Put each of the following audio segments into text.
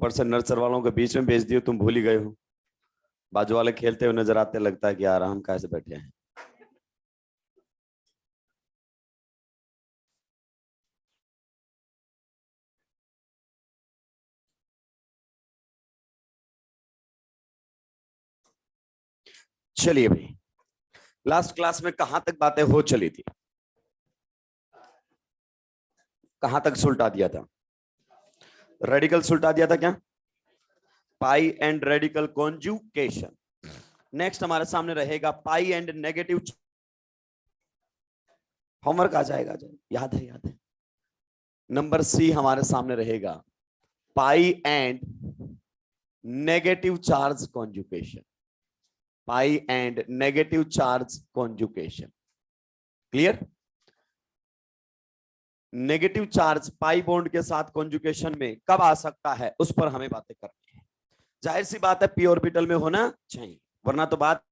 ऊपर से नर्सर वालों के बीच में भेज दियो, तुम भूल ही गए हो। बाजू वाले खेलते हुए नजर आते, लगता है कि यार हम कैसे बैठे हैं। चलिए भाई, लास्ट क्लास में कहां तक बातें हो चली थी, कहां तक सुलटा दिया था? रेडिकल सुलटा दिया था क्या? पाई एंड रेडिकल कॉन्जुगेशन। नेक्स्ट हमारे सामने रहेगा पाई एंड नेगेटिव। होमवर्क आ जाएगा, याद है, याद है। नंबर सी हमारे सामने रहेगा pi and negative charge conjugation. Pi and negative charge conjugation. Clear? Negative charge pi bond के साथ कॉन्जुगेशन में कब आ सकता है, उस पर हमें बातें करनी है। जाहिर सी बात है पी ऑर्बिटल में होना चाहिए, वरना तो बात।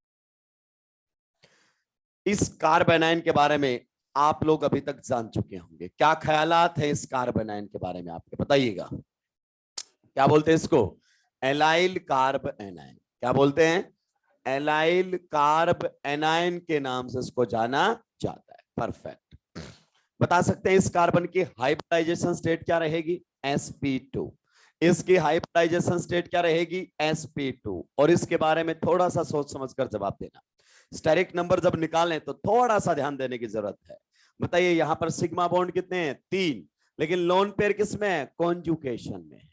इस कार्बेनाइन के बारे में आप लोग अभी तक जान चुके होंगे। क्या ख्यालात हैं इस कार्बेनाइन के बारे में आपके, बताइएगा। क्या बोलते हैं इसको? Allyl carb A9. क्या बोलते हैं? एलाइल कार्ब एनाइन के नाम से इसको जाना जाता है। परफेक्ट। बता सकते हैं इस कार्बन की हाइब्रिडाइजेशन स्टेट क्या रहेगी? sp2। इसकी हाइब्रिडाइजेशन स्टेट क्या रहेगी? sp2। और इसके बारे में थोड़ा सा सोच समझकर जवाब देना। स्टेरिक नंबर जब निकालें तो थोड़ा सा ध्यान देने की जरूरत है। बताइए, यहां पर सिग्मा बॉन्ड कितने हैं? 3। लेकिन लोन पेयर किसमें है? कॉन्जुगेशन में।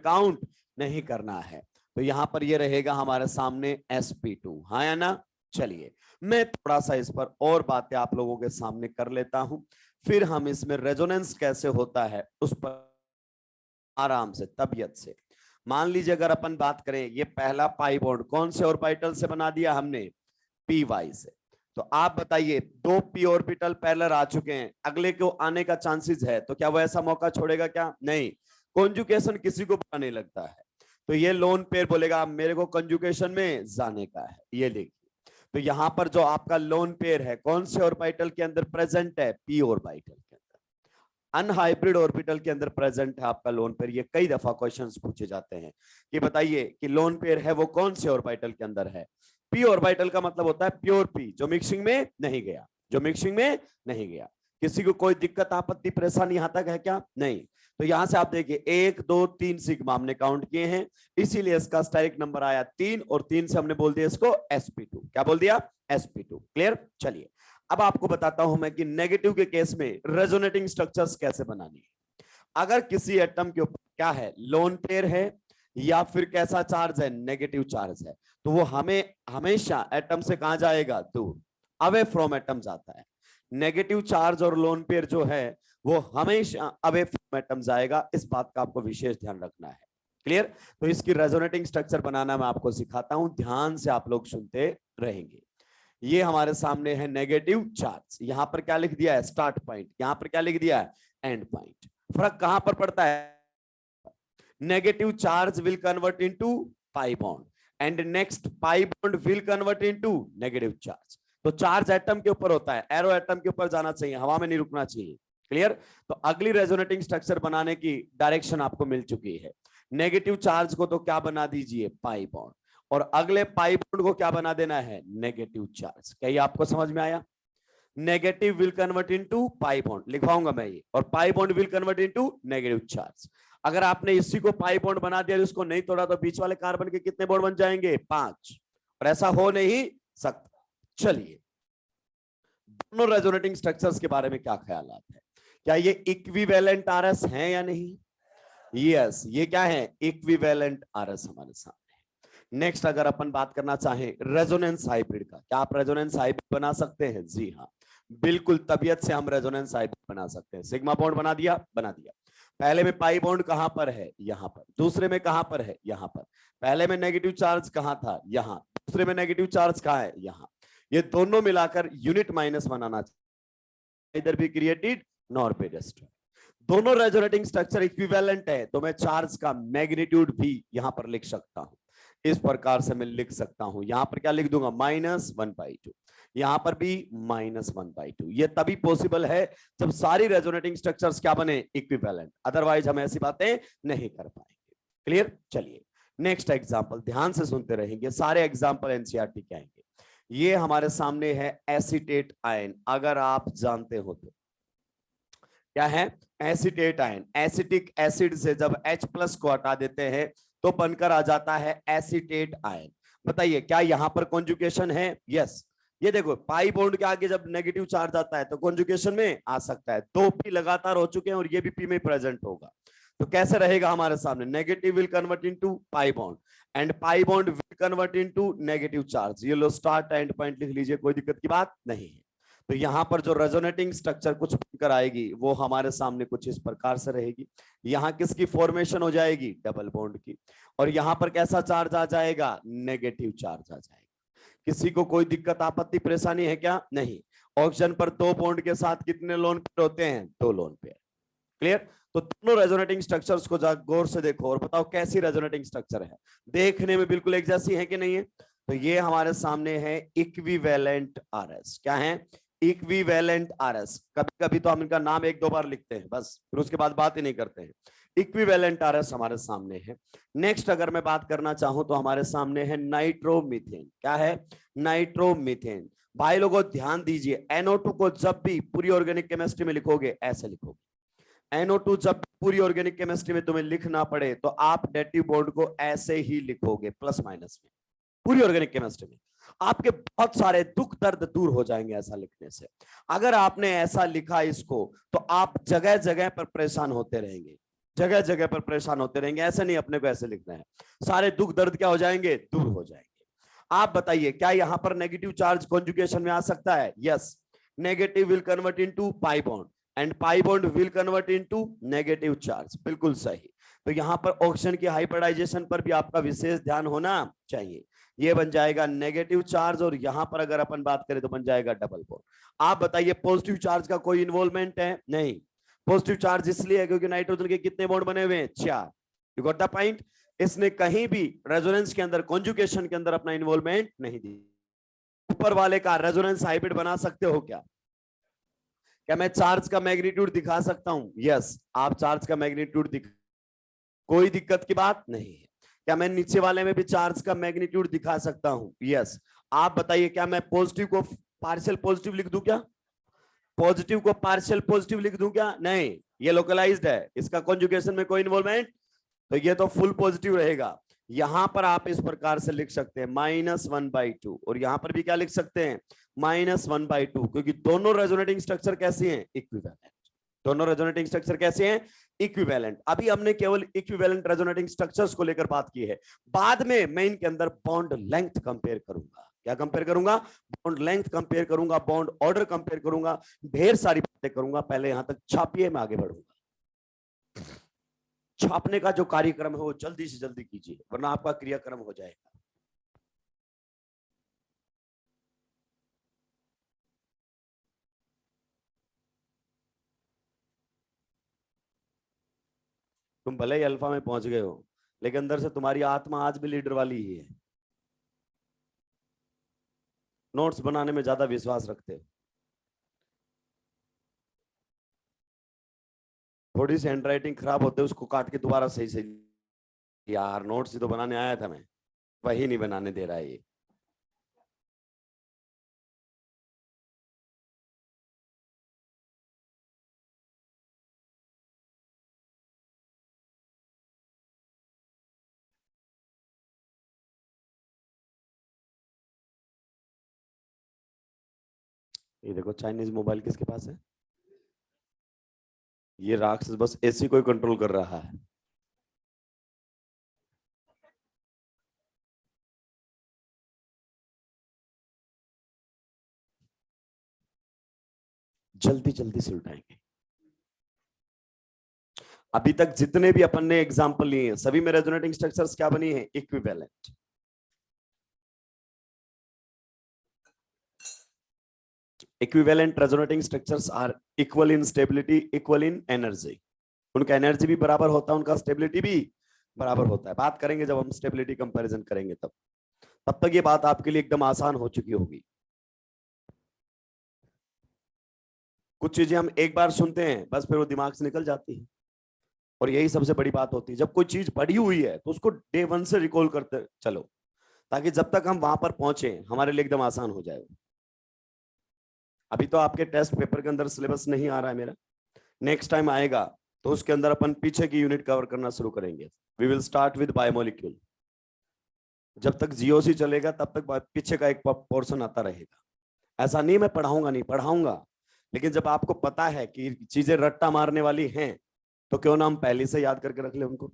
काउंट नहीं करना है, तो यहां पर ये रहेगा हमारे सामने sp2। हाँ या ना? चलिए, मैं थोड़ा सा इस पर और बातें आप लोगों के सामने कर लेता हूं, फिर हम इसमें रेजोनेंस कैसे होता है उस पर आराम से, तबीयत से। मान लीजिए अगर अपन बात करें, ये पहला पाई बॉन्ड कौन से ऑर्बिटल से बना दिया हमने? पी वाई से। तो आप बताइए, 2 पी ऑर्बिटल पैरेलल आ चुके हैं, अगले को आने का चांसेस है, तो क्या वो ऐसा मौका छोड़ेगा क्या? नहीं। कॉन्जुगेशन किसी को बुरा नहीं लगता है, तो ये लोन पेयर बोलेगा मेरे को कॉन्जुगेशन में जाने का है। ये देखिए, तो यहां पर जो आपका लोन पेयर है कौन से ऑर्बिटल के अंदर प्रेजेंट है? पी ऑर्बिटल के अंदर। अनहाइब्रिड ऑर्बिटल के अंदर प्रेजेंट है आपका लोन पेयर। ये कई दफा क्वेश्चंस पूछे जाते हैं कि बताइए कि लोन पेयर है वो कौन से ऑर्बिटल के अंदर है? पी ऑर्बिटल का मतलब होता है प्योर पी, जो मिक्सिंग में नहीं गया, जो मिक्सिंग में नहीं गया। किसी को कोई दिक्कत आपत्ति परेशानी यहां तक है क्या? नहीं। तो यहां से आप देखिए 1 2 3 सिग्मा हमने काउंट किए हैं, इसीलिए इसका स्टेरिक नंबर आया 3, और 3 से हमने बोल दिया इसको sp2। क्या बोल दिया? sp2। क्लियर? चलिए, अब आपको बताता हूं मैं कि नेगेटिव के केस में रेजोनेटिंग स्ट्रक्चर्स कैसे बनानी है। अगर किसी एटम के ऊपर क्या है? लोन पेयर है, या फिर कैसा चार्ज है? नेगेटिव चार्ज है, तो वो हमें हमेशा एटम से कहां जाएगा? दूर, अवे फ्रॉम एटम जाता है। नेगेटिव चार्ज और लोन पेयर जो है वो हमेशा अवे फ्रॉम एटम जाएगा। इस बात का आपको विशेष ध्यान रखना है। क्लियर? तो इसकी रेजोनेटिंग स्ट्रक्चर बनाना मैं आपको सिखाता हूं, ध्यान से आप लोग सुनते रहेंगे। ये हमारे सामने है नेगेटिव चार्ज, यहां पर क्या लिख दिया है? Start point. यहां पर क्या लिख दिया है? And point. फर्क कहां पर पड़ता है? Negative charge will convert into pi bond, and next pi bond will convert into negative charge. तो चार्ज एटम के ऊपर होता है, एरो एटम के ऊपर जाना चाहिए, हवा में नहीं रुकना चाहिए। क्लियर? तो अगली रेजोनेटिंग स्ट्रक्चर बनाने की डायरेक्शन आपको मिल चुकी है। नेगेटिव चार्ज को तो क्या बना दीजिए? पाई बॉन्ड, और अगले पाई बॉन्ड को क्या बना देना है? Negative charge. क्या ये आपको समझ में आया? Negative will convert into pi bond, लिखवाऊंगा मैं ये, और pi bond will convert into negative charge. अगर आपने इसी को पाई बॉन्ड बना दिया, इसको नहीं तोड़ा, तो बीच वाले कार्बन के कितने बॉन्ड बन जाएंगे? 5। और ऐसा हो नहीं सकता। चलिए, दोनों रेजोनेटिंग स्ट्रक्चर्स के बारे में क्या ख्यालात है? क्या ये इक्विवेलेंट आरएस हैं या नहीं? यस, ये क्या है? इक्विवेलेंट आरएस हमारे सामने। नेक्स्ट, अगर अपन बात करना चाहें रेजोनेंस हाइब्रिड का, क्या आप रेजोनेंस हाइब्रिड बना सकते हैं? जी हाँ, बिल्कुल तबीयत से हम रेजोनेंस हाइब्रिड बना सकते हैं। सिग्मा बॉन्ड बना दिया? बना दिया। पहले में पाई बॉन्ड कहां पर है? यहां पर। दूसरे में कहां पर है? यहां पर। पहले में नेगेटिव चार्ज कहां था? यहां। दूसरे में नेगेटिव चार्ज कहां है? यहां। ये दोनों मिलाकर यूनिट माइनस बनाना चाहिए, इधर भी क्रिएटेड नॉर पे डिस्ट्रॉय। दोनों रेजोनेटिंग स्ट्रक्चर इक्विवेलेंट है, तो मैं चार्ज का मैग्नीट्यूड भी यहां पर लिख सकता हूं। इस प्रकार से मैं लिख सकता हूं। यहां पर क्या लिख दूंगा, -1/2, यहां पर भी -1/2। ये तभी पॉसिबल है जब सारी रेजोनेटिंग स्ट्रक्चर्स क्या बने, इक्विवेलेंट, अदरवाइज हम ऐसी बातें नहीं कर पाएंगे। क्लियर। चलिए नेक्स्ट एग्जांपल ध्यान से सुनते रहेंगे, सारे एग्जांपल एनसीईआरटी के आएंगे। ये हमारे सामने है एसीटेट आयन, अगर आप जानते हो तो क्या है एसीटेट आयन। एसिटिक एसिड से जब H+ को हटा देते हैं तो बनकर आ जाता है एसीटेट आयन। बताइए क्या यहां पर कॉन्जुगेशन है? यस। ये देखो पाई बॉन्ड के आगे जब नेगेटिव चार्ज आता है तो कॉन्जुगेशन में आ सकता है। 2 P लगातार हो चुके हैं और ये भी P में प्रेजेंट होगा, तो कैसे रहेगा हमारे सामने, negative will convert into pi bond and pi bond will convert into negative charge. ये लो स्टार्ट एंड पॉइंट लिख लीजिए, कोई दिक्कत की बात नहीं है। तो यहां पर जो रेजोनेटिंग स्ट्रक्चर कुछ बनकर आएगी वो हमारे सामने कुछ इस प्रकार से रहेगी। यहां किसकी फॉर्मेशन हो जाएगी, डबल बॉन्ड की। और यहां पर कैसा चार्ज आ जाएगा, नेगेटिव चार्ज आ जाएगा। किसी को कोई दिक्कत आपत्ति परेशानी है क्या? नहीं। ऑक्सीजन पर 2 बॉन्ड के साथ कितने लोन पेयर होते हैं, 2 लोन पेयर। क्लियर। तो दोनों रेजोनेटिंग स्ट्रक्चर्स को गौर से देखो और बताओ कैसी रेजोनेटिंग स्ट्रक्चर है, देखने में बिल्कुल एक जैसी है कि नहीं है? तो ये हमारे सामने है इक्विवेलेंट आरएस। क्या है, इक्विवेलेंट आरएस। कभी कभी तो हम इनका नाम 1-2 बार लिखते हैं बस, फिर उसके बाद बात ही नहीं करते हैं। इक्विवेलेंट आरएस हमारे सामने है। नेक्स्ट अगर मैं बात करना चाहूं तो हमारे सामने है नाइट्रोमीथेन। क्या है, नाइट्रोमीथेन। भाई लोगों ध्यान दीजिए, NO2 को जब भी पूरी ऑर्गेनिक केमिस्ट्री में लिखोगे ऐसे लिखोगे। NO2 जब पूरी ऑर्गेनिक केमिस्ट्री में तुम्हें लिखना पड़े तो आप डेटिव बॉन्ड को ऐसे ही लिखोगे, प्लस माइनस में। पूरी ऑर्गेनिक केमिस्ट्री में आपके बहुत सारे दुख दर्द दूर हो जाएंगे ऐसा लिखने से। अगर आपने ऐसा लिखा इसको तो आप जगह जगह पर परेशान होते रहेंगे, जगह जगह पर परेशान होते रहेंगे। ऐसे नहीं, अपने को ऐसे लिखना है, सारे दुख दर्द क्या हो जाएंगे, दूर हो जाएंगे। आप बताइए क्या यहां पर नेगेटिव चार्ज कॉन्जुगेशन में आ सकता है? Yes. Negative will convert into pi bond and pi bond will convert into negative charge. बिल्कुल सही। तो यहां पर ऑक्सीजन की हाइब्रिडाइजेशन पर भी आपका विशेष ध्यान होना चाहिए। ये बन जाएगा नेगेटिव चार्ज और यहां पर अगर अपन बात करें तो बन जाएगा डबल बॉन्ड। आप बताइए पॉजिटिव चार्ज का कोई इन्वॉल्वमेंट है? नहीं। पॉजिटिव चार्ज इसलिए है क्योंकि नाइट्रोजन के कितने बॉन्ड बने हुए हैं, 4। You got the point. इसने कहीं भी रेजोनेंस के अंदर कॉन्जुगेशन के अंदर अपना इन्वॉल्वमेंट नहीं दी। ऊपर वाले का रेजोनेंस हाइब्रिड बना सकते हो क्या? क्या मैं चार्ज का मैग्नीट्यूड दिखा सकता हूं? यस, आप चार्ज का मैग्नीट्यूड दिखा, कोई दिक्कत की बात नहीं है। क्या मैं नीचे वाले में भी चार्ज का मैग्नीट्यूड दिखा सकता हूं? यस। आप बताइए क्या मैं पॉजिटिव को पार्शियल पॉजिटिव लिख दूं क्या? पॉजिटिव को पार्शियल पॉजिटिव लिख दूं क्या? नहीं, ये लोकलाइज्ड है, इसका कॉन्जुगेशन में कोई इन्वॉल्वमेंट, तो ये तो फुल पॉजिटिव रहेगा। यहां पर आप इस प्रकार से लिख सकते हैं -1/2 और यहां पर भी क्या लिख सकते हैं, -1/2, क्योंकि दोनों रेजोनेटिंग स्ट्रक्चर कैसे हैं, इक्विवेलेंट। दोनों रेजोनेटिंग स्ट्रक्चर कैसे हैं, इक्विवेलेंट। अभी हमने केवल इक्विवेलेंट रेजोनेटिंग स्ट्रक्चर्स को लेकर बात की है। बाद में मैं इनके अंदर बॉन्ड लेंथ कंपेयर करूंगा। क्या कंपेयर करूंगा, बॉन्ड लेंथ कंपेयर करूंगा, बॉन्ड ऑर्डर कंपेयर करूंगा, ढेर सारी बातें करूंगा। पहले यहां तक छापिए, मैं आगे बढ़ूंगा। छापने का जो कार्यक्रम है वो जल्दी से जल्दी कीजिए वरना आपका क्रियाक्रम हो जाएगा। तुम भले ही अल्फा में पहुंच गए हो लेकिन अंदर से तुम्हारी आत्मा आज भी लीडर वाली ही है। नोट्स बनाने में ज्यादा विश्वास रखते हो। थोड़ी सी हैंडराइटिंग खराब होते उसको काट के दोबारा सही सही, यार नोट्स ही तो बनाने आया था मैं, वही नहीं बनाने दे रहा है ये। ये देखो चाइनीज मोबाइल किसके पास है, ये राक्षस बस एसी को ही कंट्रोल कर रहा है। जल्दी जल्दी से उठाएंगे। अभी तक जितने भी अपन ने एग्जांपल लिए हैं सभी में रेजोनेटिंग स्ट्रक्चर्स क्या बनी है, equivalent. Equivalent resonating structures are equal in stability, equal in energy. उनका एनर्जी भी बराबर होता है, उनका स्टेबिलिटी भी बराबर होता है। बात करेंगे जब हम स्टेबिलिटी कंपैरिजन करेंगे तब तक ये बात आपके लिए एकदम आसान हो चुकी होगी। कुछ चीजें हम एक बार सुनते हैं बस फिर वो दिमाग से निकल जाती है, और यही सबसे बड़ी बात होती है। जब कोई चीज पढ़ी हुई है तो उसको डे वन से रिकॉल करते चलो, ताकि जब तक हम वहां पर पहुंचे हमारे लिए एकदम आसान हो जाए। अभी तो आपके टेस्ट पेपर के अंदर सिलेबस नहीं आ रहा है मेरा, नेक्स्ट टाइम आएगा तो उसके अंदर अपन पीछे की यूनिट कवर करना शुरू करेंगे। We will start with biomolecule. जब तक जीओसी चलेगा तब तक पीछे का एक पोर्शन आता रहेगा। ऐसा नहीं मैं पढ़ाऊंगा, नहीं पढ़ाऊंगा, लेकिन जब आपको पता है कि चीजें रट्टा मारने वाली हैं तो क्यों ना हम पहले से याद करके रख ले उनको।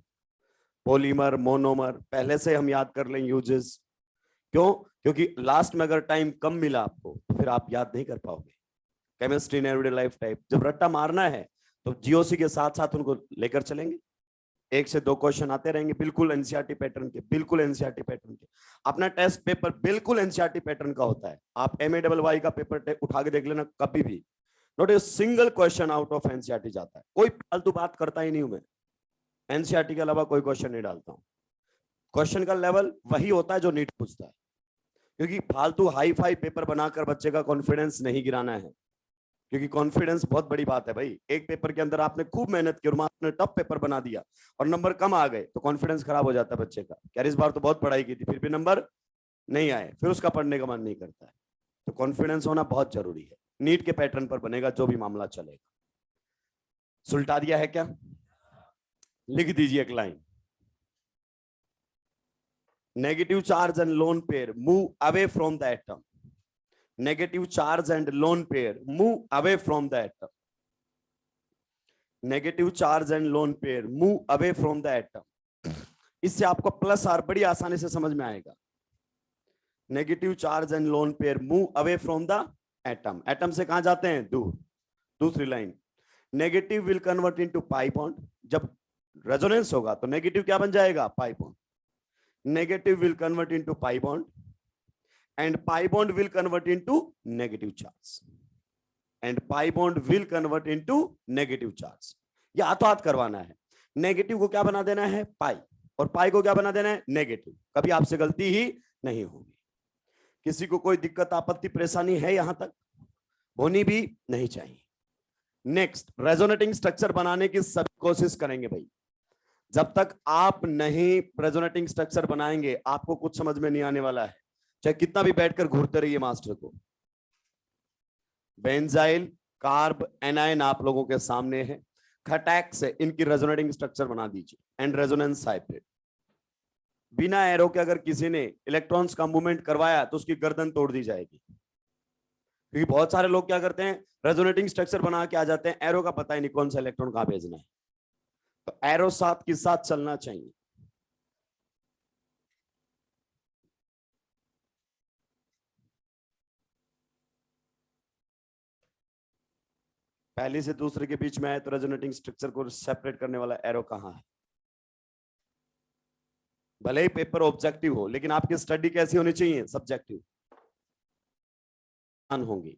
पॉलीमर, मोनोमर पहले से हम याद कर लें यूजेस। क्यों? क्योंकि लास्ट में अगर टाइम कम मिला आपको तो फिर आप याद नहीं कर पाओगे। Chemistry in everyday life type जब रट्टा मारना है तो जीओसी के साथ साथ उनको लेकर चलेंगे। 1 से 2 क्वेश्चन आते रहेंगे, बिल्कुल एनसीईआरटी पैटर्न के, बिल्कुल एनसीईआरटी पैटर्न के। अपना टेस्ट पेपर बिल्कुल एनसीईआरटी पैटर्न का होता है। आप MAYY का पेपर उठा के देख लेना, कभी भी not a single question out of NCERT जाता है। कोई फालतू बात करता ही नहीं हूं मैं, एनसीईआरटी के अलावा कोई क्वेश्चन नहीं डालता हूं। क्वेश्चन का लेवल वही होता है जो नीट पूछता है, क्योंकि फालतू हाई फाई पेपर बनाकर बच्चे का कॉन्फिडेंस नहीं गिराना है। क्योंकि कॉन्फिडेंस बहुत बड़ी बात है भाई। एक पेपर के अंदर आपने खूब मेहनत की और आपने टफ पेपर बना दिया और नंबर कम आ गए तो कॉन्फिडेंस खराब हो जाता है बच्चे का। यार इस बार तो बहुत पढ़ाई की थी फिर भी नंबर नहीं आए, फिर उसका पढ़ने का मन नहीं करता है। तो कॉन्फिडेंस होना बहुत जरूरी है। नीट के पैटर्न पर बनेगा जो भी मामला चलेगा। सुलटा दिया है क्या? लिख दीजिए एक line. Negative charge and lone pair move away from the atom. Negative charge and lone pair move away from the atom. Negative charge and lone pair move away from the atom. इससे आपको plus are बड़ी आसानी से समझ में आएगा। Negative charge and lone pair move away from the atom. Atom से कहां जाते हैं? दूर। दूसरी line, negative will convert into pi bond. जब रेजोनेंस होगा तो नेगेटिव क्या बन जाएगा? Pi bond. Negative will convert into pi bond and pi bond will convert into negative charge and pi bond will convert into negative charge। ये हाथों हाथ करवाना है। नेगेटिव को क्या बना देना है? पाई, और पाई को क्या बना देना है? नेगेटिव। कभी आपसे गलती ही नहीं होगी। किसी को कोई दिक्कत आपत्ति परेशानी है यहां तक? होनी भी नहीं चाहिए। नेक्स्ट, रेजोनेटिंग स्ट्रक्चर बनाने की सब कोशिश करेंगे भाई। जब तक आप नहीं रेजोनेटिंग स्ट्रक्चर बनाएंगे आपको कुछ समझ में नहीं आने वाला है, चाहे कितना भी बैठकर घूरते रहिए मास्टर को। बेंजाइल, कार्ब, एनायन आप लोगों के सामने है। खटैक से इनकी रेजोनेटिंग स्ट्रक्चर बना दीजिए एंड रेजोनेंस हाइब्रिड। बिना एरो के अगर किसी ने इलेक्ट्रॉन्स का मूवमेंट करवाया तो उसकी गर्दन तोड़ दी जाएगी। क्योंकि बहुत सारे लोग क्या करते हैं, रेजोनेटिंग स्ट्रक्चर बना के आ जाते हैं, एरो का पता ही नहीं कौन सा इलेक्ट्रॉन कहां भेजना है। तो एरो साथ के साथ चलना चाहिए। पहले से दूसरे के बीच में आए तो रेजोनेटिंग स्ट्रक्चर को सेपरेट करने वाला एरो कहां है? भले ही पेपर ऑब्जेक्टिव हो लेकिन आपकी स्टडी कैसी होनी चाहिए? सब्जेक्टिव होंगी।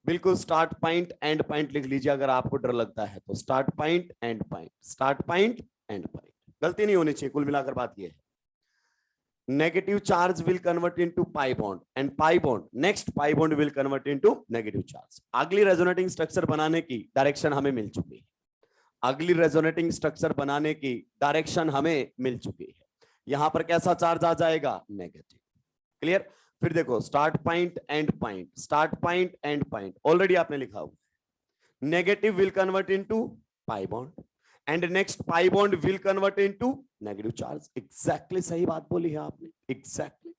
बिल्कुल स्टार्ट पॉइंट एंड पॉइंट लिख लीजिए अगर आपको डर लगता है तो। Start point and point, start point and point, गलती नहीं होनी चाहिए। कुल मिलाकर बात यह है, negative charge will convert into pi bond and pi bond, next pi bond will convert into negative charge। अगली रेजोनेटिंग स्ट्रक्चर बनाने की डायरेक्शन हमें मिल चुकी है। अगली रेजोनेटिंग स्ट्रक्चर बनाने की डायरेक्शन हमें मिल चुकी है। यहां पर कैसा चार्ज आ जाएगा? नेगेटिव। क्लियर? फिर देखो, start point and point, start point and point already आपने लिखा हुआ। Negative will convert into pi bond and next pi bond will convert into negative charge. Exactly सही बात बोली है आपने, एग्जैक्टली।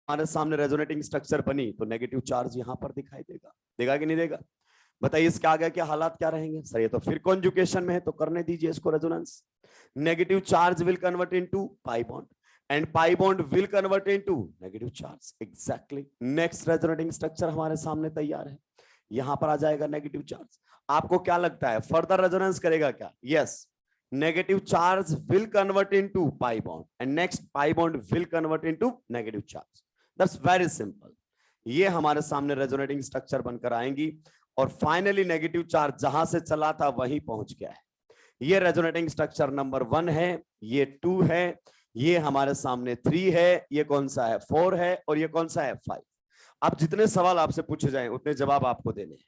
हमारे सामने रेजोनेटिंग स्ट्रक्चर बनी तो नेगेटिव चार्ज यहां पर दिखाई देगा, देगा कि नहीं देगा? बताइए इसके आगे क्या हालात क्या रहेंगे? सर ये तो फिर कॉन्जुगेशन में है तो करने दीजिए इसको resonance. Negative charge will convert into pi bond and pi bond will convert into negative charge. Exactly next resonating structure हमारे सामने तैयार है। यहां पर आ जाएगा नेगेटिव चार्ज। आपको क्या लगता है फर्दर रेजोनेंस करेगा क्या? Yes, negative charge will convert into pi bond and next pi bond will convert into negative charge. That's very simple. ये हमारे सामने रेजोनेटिंग स्ट्रक्चर बनकर आएंगी और फाइनली नेगेटिव चार्ज जहां से चला था वहीं पहुंच गया है। ये रेजोनेटिंग स्ट्रक्चर नंबर 1 है, ये 2 है, ये हमारे सामने 3 है, ये कौन सा है 4 है, और ये कौन सा है 5। अब जितने सवाल आपसे पूछे जाएं उतने जवाब आपको देने हैं।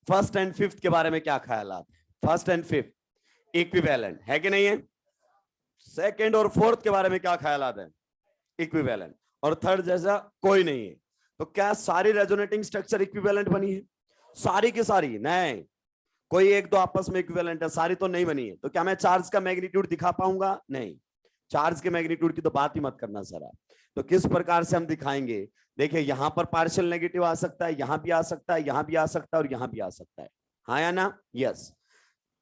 फर्स्ट एंड फिफ्थ के बारे में क्या ख्यालात है? फर्स्ट एंड फिफ्थ इक्विवेलेंट है कि नहीं है? सेकंड और फोर्थ के बारे में क्या ख्यालात है? इक्विवेलेंट। और थर्ड जैसा कोई नहीं है। तो क्या सारी रेजोनेटिंग स्ट्रक्चर इक्विवेलेंट बनी है? सारी की सारी नहीं, कोई एक दो आपस में इक्विवेलेंट है, सारी तो नहीं बनी है। तो क्या मैं चार्ज का मैग्नीट्यूड दिखा पाऊंगा? नहीं, चार्ज के मैग्नीट्यूड की तो बात ही मत करना सर आप। तो किस प्रकार से हम दिखाएंगे? देखिए यहां पर पार्शियल नेगेटिव आ सकता है, यहां भी आ सकता है, यहां भी आ सकता है, और यहां भी आ सकता है। हाँ या ना? यस।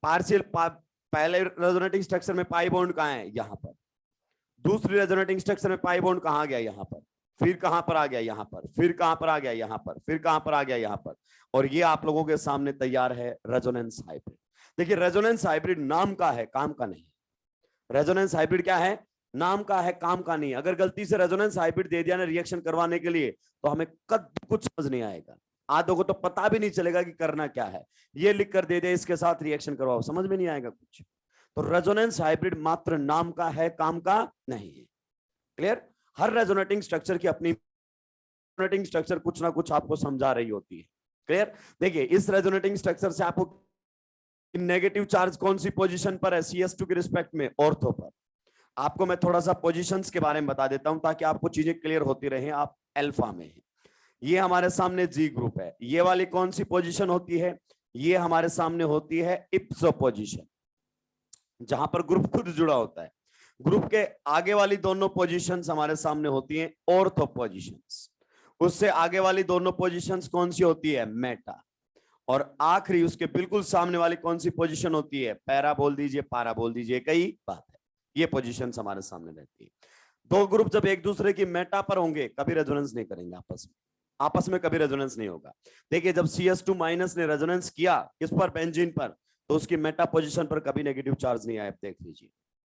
पार्शियल पहले रेजोनेटिंग स्ट्रक्चर में पाई बॉन्ड कहां है? यहां पर। दूसरी रेजोनेटिंग स्ट्रक्चर में पाई बॉन्ड कहां गया? यहां पर। फिर कहां पर आ गया? यहां पर। फिर कहां पर आ गया? यहां पर। फिर कहां पर आ गया? यहां पर। और ये आप लोगों के सामने तैयार है रेजोनेंस हाइब्रिड। देखिए रेजोनेंस हाइब्रिड नाम का है, काम का नहीं। रेजोनेंस हाइब्रिड क्या है? नाम का है, काम का नहीं। अगर गलती से रेजोनेंस हाइब्रिड दे दिया ना रिएक्शन करवाने के लिए, तो हमें कद कुछ समझ नहीं आएगा। आधों को तो पता भी नहीं चलेगा कि करना क्या है। ये लिख कर दे दे इसके साथ रिएक्शन करवाओ, समझ में नहीं आएगा कुछ। तो रेजोनेंस हाइब्रिड मात्र नाम का है, काम का नहीं है। क्लियर? हर रेजोनेटिंग स्ट्रक्चर की अपनी रेजोनेटिंग स्ट्रक्चर कुछ ना कुछ आपको समझा रही होती है। क्लियर? देखिए इस रेजोनेटिंग स्ट्रक्चर से आपको नेगेटिव चार्ज कौन सी पोजीशन पर है CS2 के रिस्पेक्ट में? ऑर्थो पर। आपको मैं थोड़ा सा पोजीशंस के बारे में बता देता हूं ताकि आपको चीजें क्लियर होती रहें। आप अल्फा में हैं, ये हमारे सामने G ग्रुप है। ये वाली कौन सी पोजीशन होती है? ये हमारे सामने होती है इप्सो पोजीशन, जहां पर ग्रुप खुद जुड़ा होता है। ग्रुप के आगे वाली दोनों पोजीशंस हमारे सामने होती हैं ऑर्थो पोजीशंस। उससे आगे वाली दोनों पोजीशंस कौन सी होती है? मेटा। और आखिरी उसके बिल्कुल सामने वाली कौन सी पोजीशन होती है? पैरा बोल दीजिए, पारा बोल दीजिए, कई बात है। ये पोजीशंस हमारे सामने रहती है। दो ग्रुप जब एक दूसरे की मेटा पर होंगे कभी रेजोनेंस नहीं करेंगे आपस में कभी रेजोनेंस नहीं होगा। देखिए जब CS2 माइनस ने रेजोनेंस किया किस पर? बेंजीन पर, तो उसकी मेटा पोजीशन पर कभी नेगेटिव चार्ज नहीं आया। देख लीजिए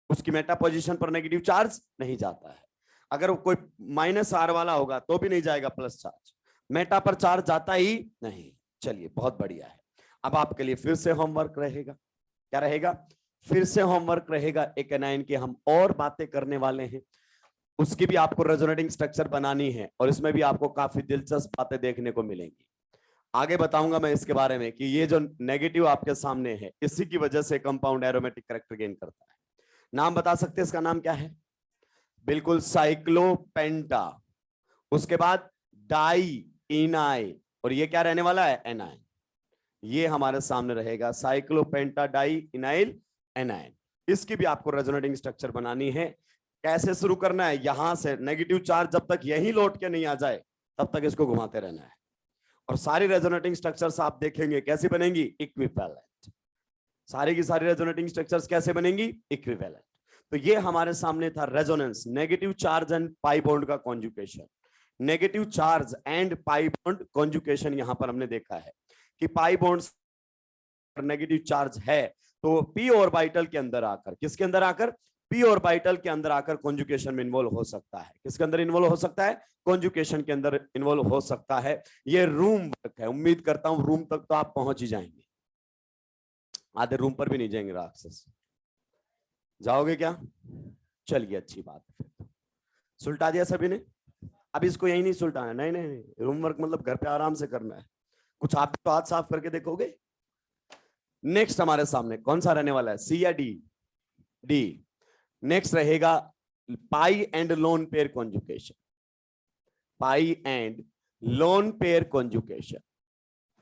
उसकी मेटा पोजीशन पर नेगेटिव चार्ज नहीं जाता है। अगर कोई -R वाला होगा तो भी नहीं जाएगा प्लस चार्ज, मेटा पर चार्ज जाता ही नहीं। चलिए बहुत बढ़िया है। अब आपके लिए फिर से होमवर्क रहेगा। क्या रहेगा? फिर से होमवर्क रहेगा। एक एनायन की हम और बातें करने वाले हैं, उसकी भी आपको रेजोनेटिंग स्ट्रक्चर बनानी है, और इसमें भी आपको काफी दिलचस्प बातें देखने को मिलेंगी। आगे बताऊंगा मैं इसके बारे में कि ये जो नेगेटिव आपके सामने है इसी की वजह से कंपाउंड एरोमेटिक कैरेक्टर गेन करता है। नाम बता सकते हैं इसका नाम क्या है? बिल्कुल साइक्लोपेंटा। उसके बाद डाई इनाई, और ये क्या रहने वाला है? एनाइन। ये हमारे सामने रहेगा साइक्लोपेंटा डाई इनाइल एनाइन। इसकी भी आपको रेजोनेटिंग स्ट्रक्चर बनानी है। कैसे शुरू करना है? यहां से नेगेटिव चार्ज जब तक यहीं लौट के नहीं आ जाए तब तक इसको घुमाते रहना है। और सारी रेजोनेटिंग स्ट्रक्चर्स आप देखेंगे कैसी बनेंगी? इक्विवेलेंट। सारी की सारी रेजोनेटिंग स्ट्रक्चर्स कैसे बनेंगी? इक्विवेलेंट। तो ये हमारे सामने था resonance, negative charge and pi bond का conjugation. Negative charge and pi bond conjugation यहां पर हमने देखा है कि पाई बॉन्ड नेगेटिव चार्ज है तो p ऑर्बिटल के अंदर आकर, किसके अंदर आकर? p ऑर्बिटल के अंदर आकर कॉन्जुगेशन में इन्वॉल्व हो सकता है। किसके अंदर इन्वॉल्व हो सकता है? कॉन्जुगेशन के अंदर इन्वॉल्व हो सकता है। ये रूम वर्क है। उम्मीद करता हूं रूम तक तो आप पहुंच ही जाएंगे। आधे रूम पर भी नहीं जाएंगे राक्षस। जाओगे क्या? चलिए अच्छी बात है। फिर सुलटा दिया सभी ने। अब इसको यही नहीं सुलटाना। नहीं नहीं नहीं, रूम वर्क मतलब घर पे आराम से करना है। कुछ आप तो हाथ साफ करके देखोगे। नेक्स्ट हमारे सामने कौन सा रहने वाला है? C या D? D। नेक्स्ट रहेगा pi and lone pair conjugation. Pi and lone pair conjugation.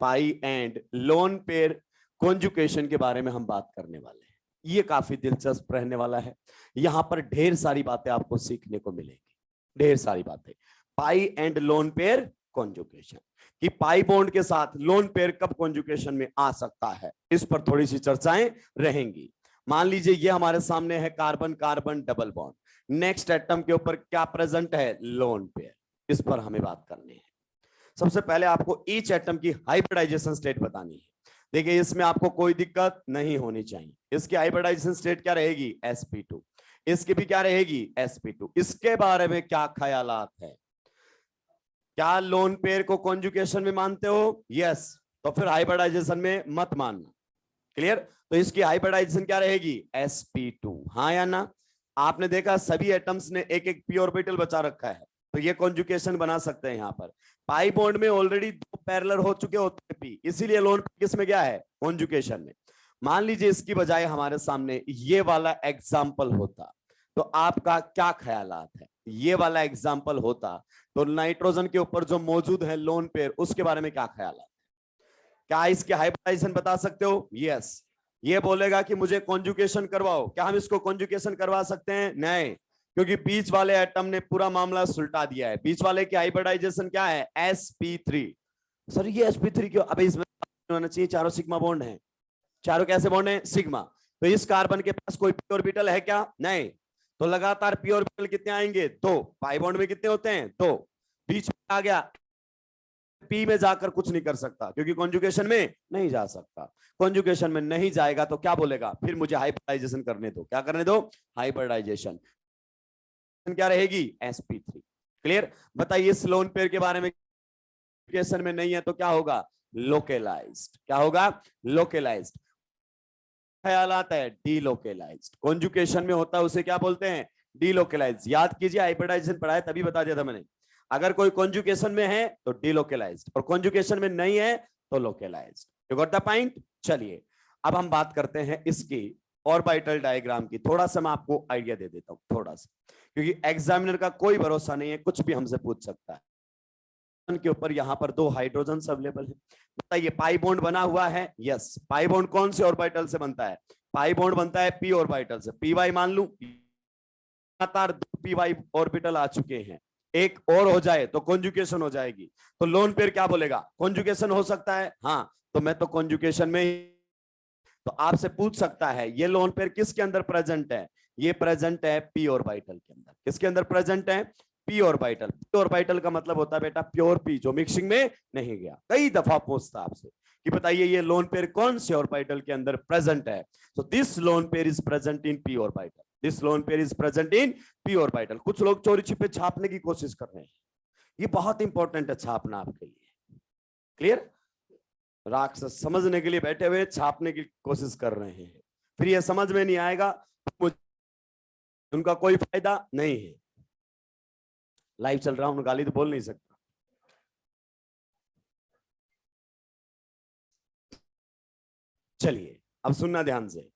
Pi and lone pair conjugation के बारे में हम बात करने वाले हैं। ये काफी दिलचस्प रहने वाला है। यहां पर ढेर सारी बातें आपको सीखने को मिलेंगी, ढेर सारी बातें। पाई एंड लोन पेयर कॉन्जुगेशन कि पाई बॉन्ड के साथ लोन पेयर कब कॉन्जुगेशन में आ सकता है, इस पर थोड़ी सी चर्चाएं रहेंगी। मान लीजिए ये हमारे सामने है carbon carbon double bond. Next atom के ऊपर क्या प्रेजेंट है? Lone pair. इस पर हमें बात करनी है। सबसे पहले आपको ईच एटम की हाइब्रिडाइजेशन स्टेट बतानी है। देखिए इसमें आपको कोई दिक्कत नहीं होनी चाहिए। इसकी हाइब्रिडाइजेशन स्टेट क्या रहेगी? sp2। इसकी भी क्या रहेगी? sp2। इसके बारे में क्या ख्यालात है? क्या लोन पेयर को कॉन्जुगेशन में मानते हो? यस। तो फिर हाइब्रिडाइजेशन में मत मानना। क्लियर? तो इसकी हाइब्रिडाइजेशन क्या रहेगी, sp2। हाँ या ना? आपने देखा सभी एटम्स ने एक एक p ऑर्बिटल बचा रखा है, तो ये कॉन्जुगेशन बना सकते हैं। यहाँ पर पाई बॉन्ड में ऑलरेडी 2 पैरेलल हो चुके होते हैं p, इसीलिए लोन किस में गया है, कॉन्जुगेशन में। मान लीजिए इसकी बजाय हमारे सामने ये वाला एग्जाम्पल होता, तो आपका क्या ख्यालात है? ये वाला एग्जाम्पल होता तो नाइट्रोजन के ऊपर जो मौजूद है लोन पेयर, उसके बारे में क्या ख्याल है? क्या इसके हाइब्रिडाइजेशन बता सकते हो? यस। ये बोलेगा कि मुझे कॉन्जुगेशन करवाओ, क्या हम इसको कॉन्जुगेशन करवा सकते हैं? नहीं, क्योंकि बीच वाले एटम ने पूरा मामला सुलटा दिया है। बीच वाले की हाइब्रिडाइजेशन क्या है, sp3। सर ये sp3 क्यों? अबे इसमें होना चाहिए, चारों सिग्मा बॉन्ड है। चारों कैसे बॉन्ड है, सिग्मा। तो इस कार्बन के पास कोई p ऑर्बिटल है क्या? नहीं। तो लगातार p ऑर्बिटल कितने आएंगे, 2। पाई बॉन्ड में कितने होते हैं, 2। बीच में आ गया, p में जाकर कुछ नहीं कर सकता, क्योंकि कॉन्जुगेशन में नहीं जा सकता। कॉन्जुगेशन में नहीं जाएगा तो क्या बोलेगा, फिर मुझे हाइब्रिडाइजेशन करने दो। क्या करने दो, हाइब्रिडाइजेशन। क्या रहेगी, sp3। क्लियर? बताइए इस लोन पेयर के बारे में में नहीं है तो क्या होगा, लोकेलाइज्ड। क्या होगा, लोकेलाइज्ड। ख्याल आता है, डीलोकेलाइज्ड। कॉन्जुगेशन में होता है उसे क्या बोलते हैं, डीलोकेलाइज्ड। याद कीजिए, हाइब्रिडाइजेशन पढ़ा है तभी बता दिया था मैंने। अगर कोई कॉन्जुगेशन में है तो डीलोकेलाइज्ड, और कॉन्जुगेशन में नहीं है तो localized. You got the point? चलिए अब हम बात करते हैं इसकी ऑर्बिटल डायग्राम की। थोड़ा सा मैं आपको आइडिया दे देता हूं, थोड़ा सा, क्योंकि एग्जामिनर का कोई भरोसा नहीं है, कुछ भी हमसे पूछ सकता है। के ऊपर यहाँ पर 2 हाइड्रोजन अवेलेबल है। बताइए पाई बॉन्ड बना हुआ है, यस। पाई बॉन्ड कौन से ऑर्बिटल से बनता है, पाई बॉन्ड बनता है p ऑर्बिटल से। पी वाई मान लू, लगातार 2 पी वाई ऑर्बिटल आ चुके हैं, एक और हो जाए तो कॉन्जुगेशन हो जाएगी। तो लोन पेयर क्या बोलेगा, कॉन्जुगेशन हो सकता है? हाँ, तो मैं तो कॉन्जुगेशन में। तो आपसे पूछ सकता है ये लोन पेयर किसके अंदर प्रेजेंट है, ये प्रेजेंट है p ऑर्बिटल के अंदर। किसके अंदर प्रेजेंट है, p ऑर्बिटल। p ऑर्बिटल का मतलब होता है बेटा प्योर p, जो मिक्सिंग में नहीं गया। कई दफा पूछता आपसे कि बताइए ये लोन पेयर कौन से ऑर्बिटल के अंदर प्रेजेंट है। तो this lone pair is present in p orbital, this lone pair is present in p orbital. कुछ लोग चोरी छिपे छापने की कोशिश कर रहे हैं, ये बहुत इंपॉर्टेंट है छापना आपके लिए। क्लियर? राक्षस समझने के लिए बैठे हुए छापने की कोशिश कर रहे हैं, फिर ये समझ में नहीं आएगा, उनका कोई फायदा नहीं है। लाइव चल रहा हूं, गाली तो बोल नहीं सकता। चलिए अब सुनना ध्यान से।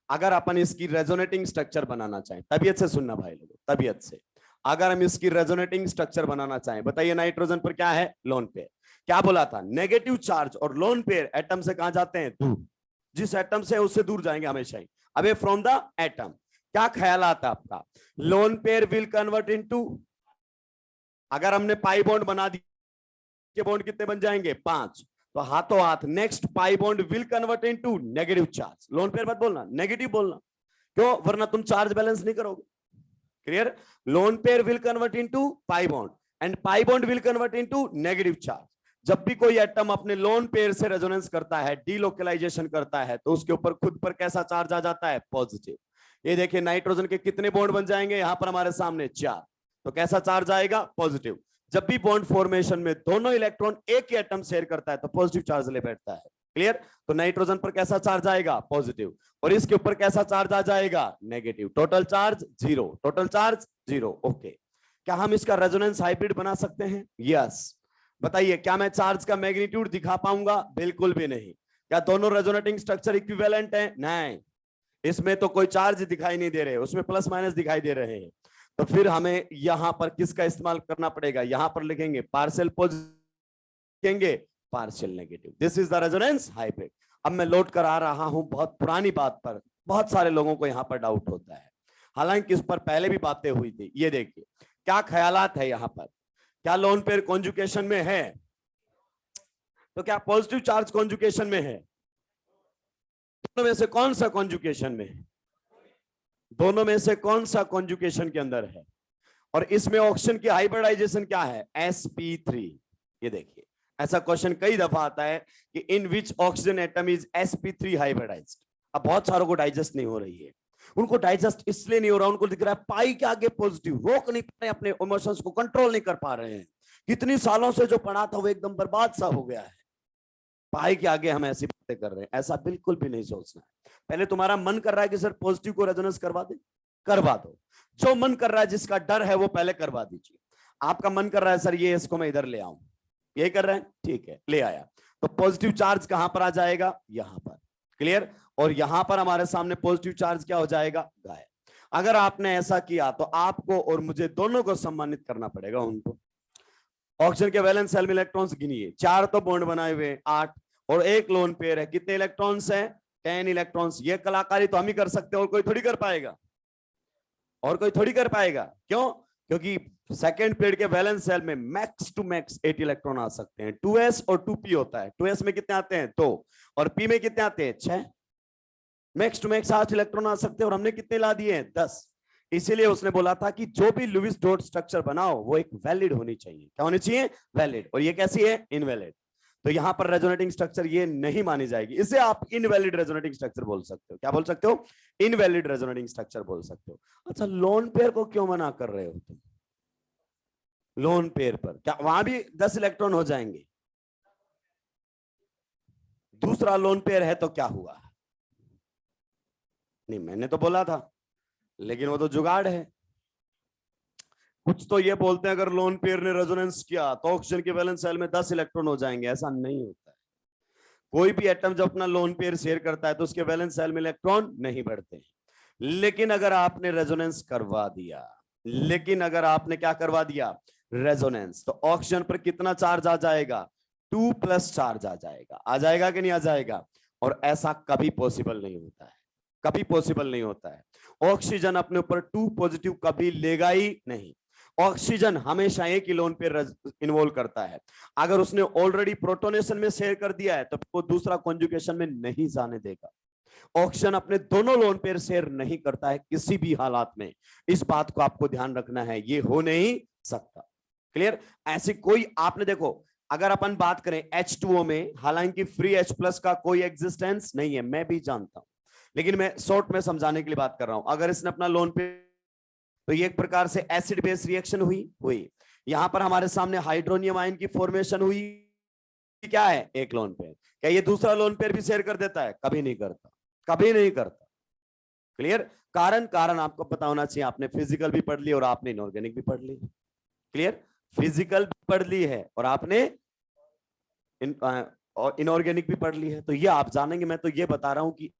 अगर अपन इसकी रेजोनेटिंग स्ट्रक्चर बनाना चाहें, तबीयत से सुनना भाई लोगों, तबीयत से। अगर हम इसकी रेजोनेटिंग स्ट्रक्चर बनाना चाहें, बताइए नाइट्रोजन पर क्या है, लोन पेयर। क्या बोला था, नेगेटिव चार्ज और लोन पेयर एटम से कहां जाते हैं, दूर। जिस एटम से उससे दूर जाएंगे हमेशा ही, अवे फ्रॉम द एटम। क्या ख्याल आता है आपका, lone pair will convert into, अगर हमने पाई बॉन्ड बना दिया, बॉन्ड कितने बन जाएंगे, 5। तो हाथों हाथ next pi bond will convert into negative charge. Lone pair मत बोलना, नेगेटिव बोलना, क्यों, वरना तुम चार्ज बैलेंस नहीं करोगे। Clear? Lone pair will convert into pi bond and pi bond will convert into negative charge. जब भी कोई एटम अपने लोन पेयर से रेजोनेंस करता है, डीलोकेलाइजेशन करता है, तो उसके ऊपर खुद पर कैसा चार्ज आ जाता है, पॉजिटिव। ये देखिए नाइट्रोजन के कितने बॉन्ड बन जाएंगे, यहां पर हमारे सामने 4, तो कैसा चार्ज आएगा, पॉजिटिव। जब भी बॉन्ड फॉर्मेशन में दोनों इलेक्ट्रॉन एक ही एटम शेयर करता है तो पॉजिटिव चार्ज ले बैठता है। क्लियर? तो नाइट्रोजन पर कैसा चार्ज आएगा, पॉजिटिव, और इसके ऊपर कैसा चार्ज आ जाएगा, negative. Total charge 0, total charge 0। Okay, क्या हम इसका रेजोनेंस हाइब्रिड बना सकते हैं, यस। बताइए क्या मैं चार्ज का मैग्नीट्यूड दिखा पाऊंगा, बिल्कुल भी नहीं। क्या दोनों रेजोनेटिंग स्ट्रक्चर इक्विवेलेंट है, नहीं, इसमें तो कोई चार्ज दिखाई नहीं दे रहे, उसमें प्लस माइनस दिखाई दे रहे हैं। तो फिर हमें यहां पर किसका इस्तेमाल करना पड़ेगा, यहां पर लिखेंगे पार्शियल पॉजिटिव, लिखेंगे partial negative. This is the resonance hybrid. अब मैं लोड करा रहा हूं बहुत पुरानी बात पर, बहुत सारे लोगों को यहां पर डाउट होता है, हालांकि इस पर पहले भी बातें हुई थी। ये देखिए क्या ख्यालात है यहां पर, क्या लोन पेयर कॉन्जुगेशन में है, तो क्या पॉजिटिव चार्ज कॉन्जुगेशन में है, दोनों में से कौन सा कॉन्जुगेशन में है, दोनों में से कौन सा कॉन्जुगेशन के अंदर है, और इसमें ऑक्सीजन की हाइब्रिडाइजेशन क्या है, sp3। ये देखिए ऐसा क्वेश्चन कई दफा आता है कि in which oxygen atom is sp3 hybridized. अब बहुत सारों को डाइजेस्ट नहीं हो रही है, उनको डाइजेस्ट इसलिए नहीं हो रहा, उनको दिख रहा है पाई के आगे पॉजिटिव, रोक नहीं पा रहे, अपने इमोशंस को कंट्रोल नहीं कर पा रहे हैं। कितनी सालों से जो पढ़ा था वो एकदम बर्बाद सा हो गया है, पाई के आगे हम ऐसी बातें कर रहे हैं, ऐसा बिल्कुल भी नहीं सोचना है। पहले तुम्हारा मन कर रहा है कि सर पॉजिटिव को रेजोनेंस करवा दे, करवा दो। जो मन कर रहा है, जिसका डर है, वो पहले करवा दीजिए। आपका मन कर रहा है सर ये इसको मैं इधर ले आऊं, यही कर रहे हैं, ठीक है, ले आया। तो पॉजिटिव चार्ज कहां पर आ जाएगा, यहां पर, क्लियर। और यहां पर हमारे सामने पॉजिटिव चार्ज क्या हो जाएगा, गायब। अगर आपने ऐसा किया तो आपको और मुझे दोनों को सम्मानित करना पड़ेगा उनको। ऑक्सीजन के वैलेंस शेल में इलेक्ट्रॉन्स गिनिए, 4 तो बॉन्ड बनाए हुए, 8, और एक लोन पेयर है, कितने इलेक्ट्रॉन्स हैं, 10 इलेक्ट्रॉन्स। ये कलाकारी तो हम ही कर सकते हैं, और कोई थोड़ी कर पाएगा, और कोई थोड़ी कर पाएगा। क्यों? क्योंकि सेकेंड पेयर के वैलेंस शेल में मैक्स टू मैक्स 8 इलेक्ट्रॉन आ सकते हैं। 2s और 2p होता है, 2s में कितने आते हैं, 2, और p में कितने आते हैं, 6। मैक्स टू मैक्स 8 इलेक्ट्रॉन आ सकते हैं, और हमने कितने ला दिए हैं, 10। इसीलिए उसने बोला था कि जो भी लुईस डॉट स्ट्रक्चर बनाओ वो एक वैलिड होनी चाहिए। क्या होनी चाहिए, वैलिड। और ये कैसी है, इनवैलिड। तो यहां पर रेजोनेटिंग स्ट्रक्चर ये नहीं मानी जाएगी, इसे आप इनवैलिड रेजोनेटिंग स्ट्रक्चर बोल सकते हो। क्या बोल सकते हो, इनवैलिड रेजोनेटिंग स्ट्रक्चर बोल सकते हो। अच्छा, लोन पेयर को क्यों मना कर रहे हो तुम? लोन पेयर पर क्या वहां भी 10 इलेक्ट्रॉन हो जाएंगे? दूसरा लोन पेयर है तो क्या हुआ? नहीं, मैंने तो बोला था, लेकिन वो तो जुगाड़ है। कुछ तो ये बोलते हैं अगर लोन पेयर ने रेजोनेंस किया तो ऑक्सीजन के वैलेंस शेल में 10 इलेक्ट्रॉन हो जाएंगे। ऐसा नहीं होता है। कोई भी एटम जब अपना लोन पेयर शेयर करता है तो उसके वैलेंस शेल में इलेक्ट्रॉन नहीं बढ़ते। लेकिन अगर आपने रेजोनेंस करवा दिया, लेकिन अगर आपने क्या करवा दिया, रेजोनेंस, तो ऑक्सीजन पर कितना चार्ज आ जाएगा, 2+ चार्ज आ जाएगा। आ जाएगा कि नहीं आ जाएगा? और ऐसा कभी पॉसिबल नहीं होता है, कभी पॉसिबल नहीं होता है। ऑक्सीजन अपने ऊपर 2 पॉजिटिव कभी लेगा ही नहीं। ऑक्सीजन हमेशा एक ही लोन पे इन्वॉल्व करता है। अगर उसने ऑलरेडी प्रोटोनेशन में शेयर कर दिया है तो वो दूसरा कॉन्जुगेशन में नहीं जाने देगा। ऑक्सीजन अपने दोनों लोन पेयर शेयर नहीं करता है किसी भी हालात में। इस बात को आपको ध्यान रखना है, ये हो नहीं सकता। क्लियर? ऐसी कोई, आपने देखो, अगर अपन बात करें H2O में, हालांकि फ्री H+ का कोई एग्जिस्टेंस नहीं है, मैं भी जानता हूं, लेकिन मैं शॉर्ट में समझाने के लिए बात कर रहा हूं। अगर इसने अपना लोन पे, तो ये एक प्रकार से एसिड बेस रिएक्शन हुई। यहां पर हमारे सामने हाइड्रोनियम आयन की फॉर्मेशन हुई। क्या है, एक लोन पेयर। क्या ये दूसरा लोन पेयर भी शेयर कर देता है? कभी नहीं करता, कभी नहीं करता। क्लियर? कारण आपको पता होना चाहिए। आपने फिजिकल भी पढ़ ली और आपने इनऑर्गेनिक भी पढ़ ली। क्लियर? फिजिकल भी पढ़ ली है और आपने इनऑर्गेनिक भी पढ़ ली है। तो ये आप जानेंगे। मैं तो ये बता रहा हूं कि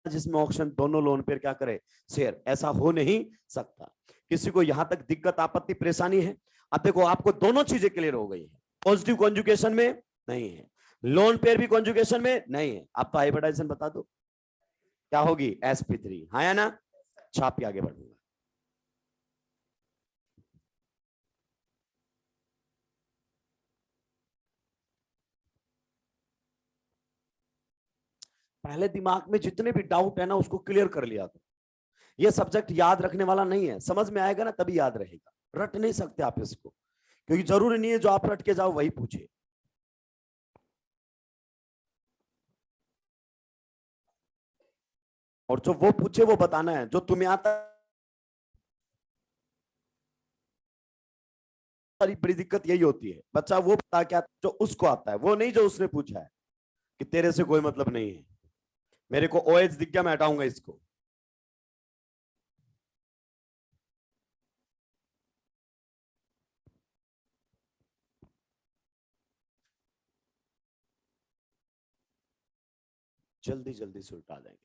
जिसमें ऑक्सीजन दोनों लोन पेयर क्या करे, शेयर, ऐसा हो नहीं सकता। किसी को यहां तक दिक्कत, आपत्ति, परेशानी है? अब देखो, आपको दोनों चीजें क्लियर हो गई है। पॉजिटिव कॉन्जुगेशन में नहीं है, लोन पेयर भी कॉन्जुगेशन में नहीं है। आप तो हाइब्रिडाइजेशन बता दो, क्या होगी, sp3, हाँ या ना? छाप के आगे बढ़ूंगा। पहले दिमाग में जितने भी डाउट है ना उसको क्लियर कर लिया। तो ये सब्जेक्ट याद रखने वाला नहीं है, समझ में आएगा ना तभी याद रहेगा। रट नहीं सकते आप इसको, क्योंकि जरूरी नहीं है जो आप रट के जाओ वही पूछे। और जो वो पूछे वो बताना है, जो तुम्हें आता। सारी बड़ी दिक्कत यही होती है, बच्चा वो बता क्या जो उसको आता है, वो नहीं जो उसने पूछा है। कि तेरे से कोई मतलब नहीं है, मेरे को OH दिख गया, मैं हटाऊंगा इसको। जल्दी जल्दी से उल्टा देंगे।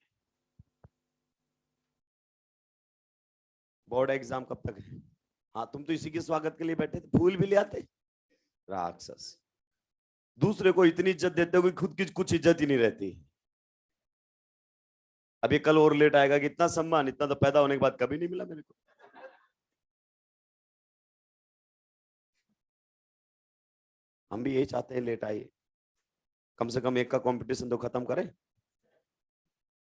बोर्ड एग्जाम कब तक है? हाँ, तुम तो इसी के स्वागत के लिए बैठे थे, फूल भी ले आते। राक्षस, दूसरे को इतनी इज्जत देते हो कि खुद की कुछ इज्जत ही नहीं रहती। अब ये कल और लेट आएगा कि इतना सम्मान, इतना तो पैदा होने के बाद कभी नहीं मिला मेरे को। हम भी यही चाहते हैं, लेट आइए, कम से कम एक का कंपटीशन तो खत्म करें।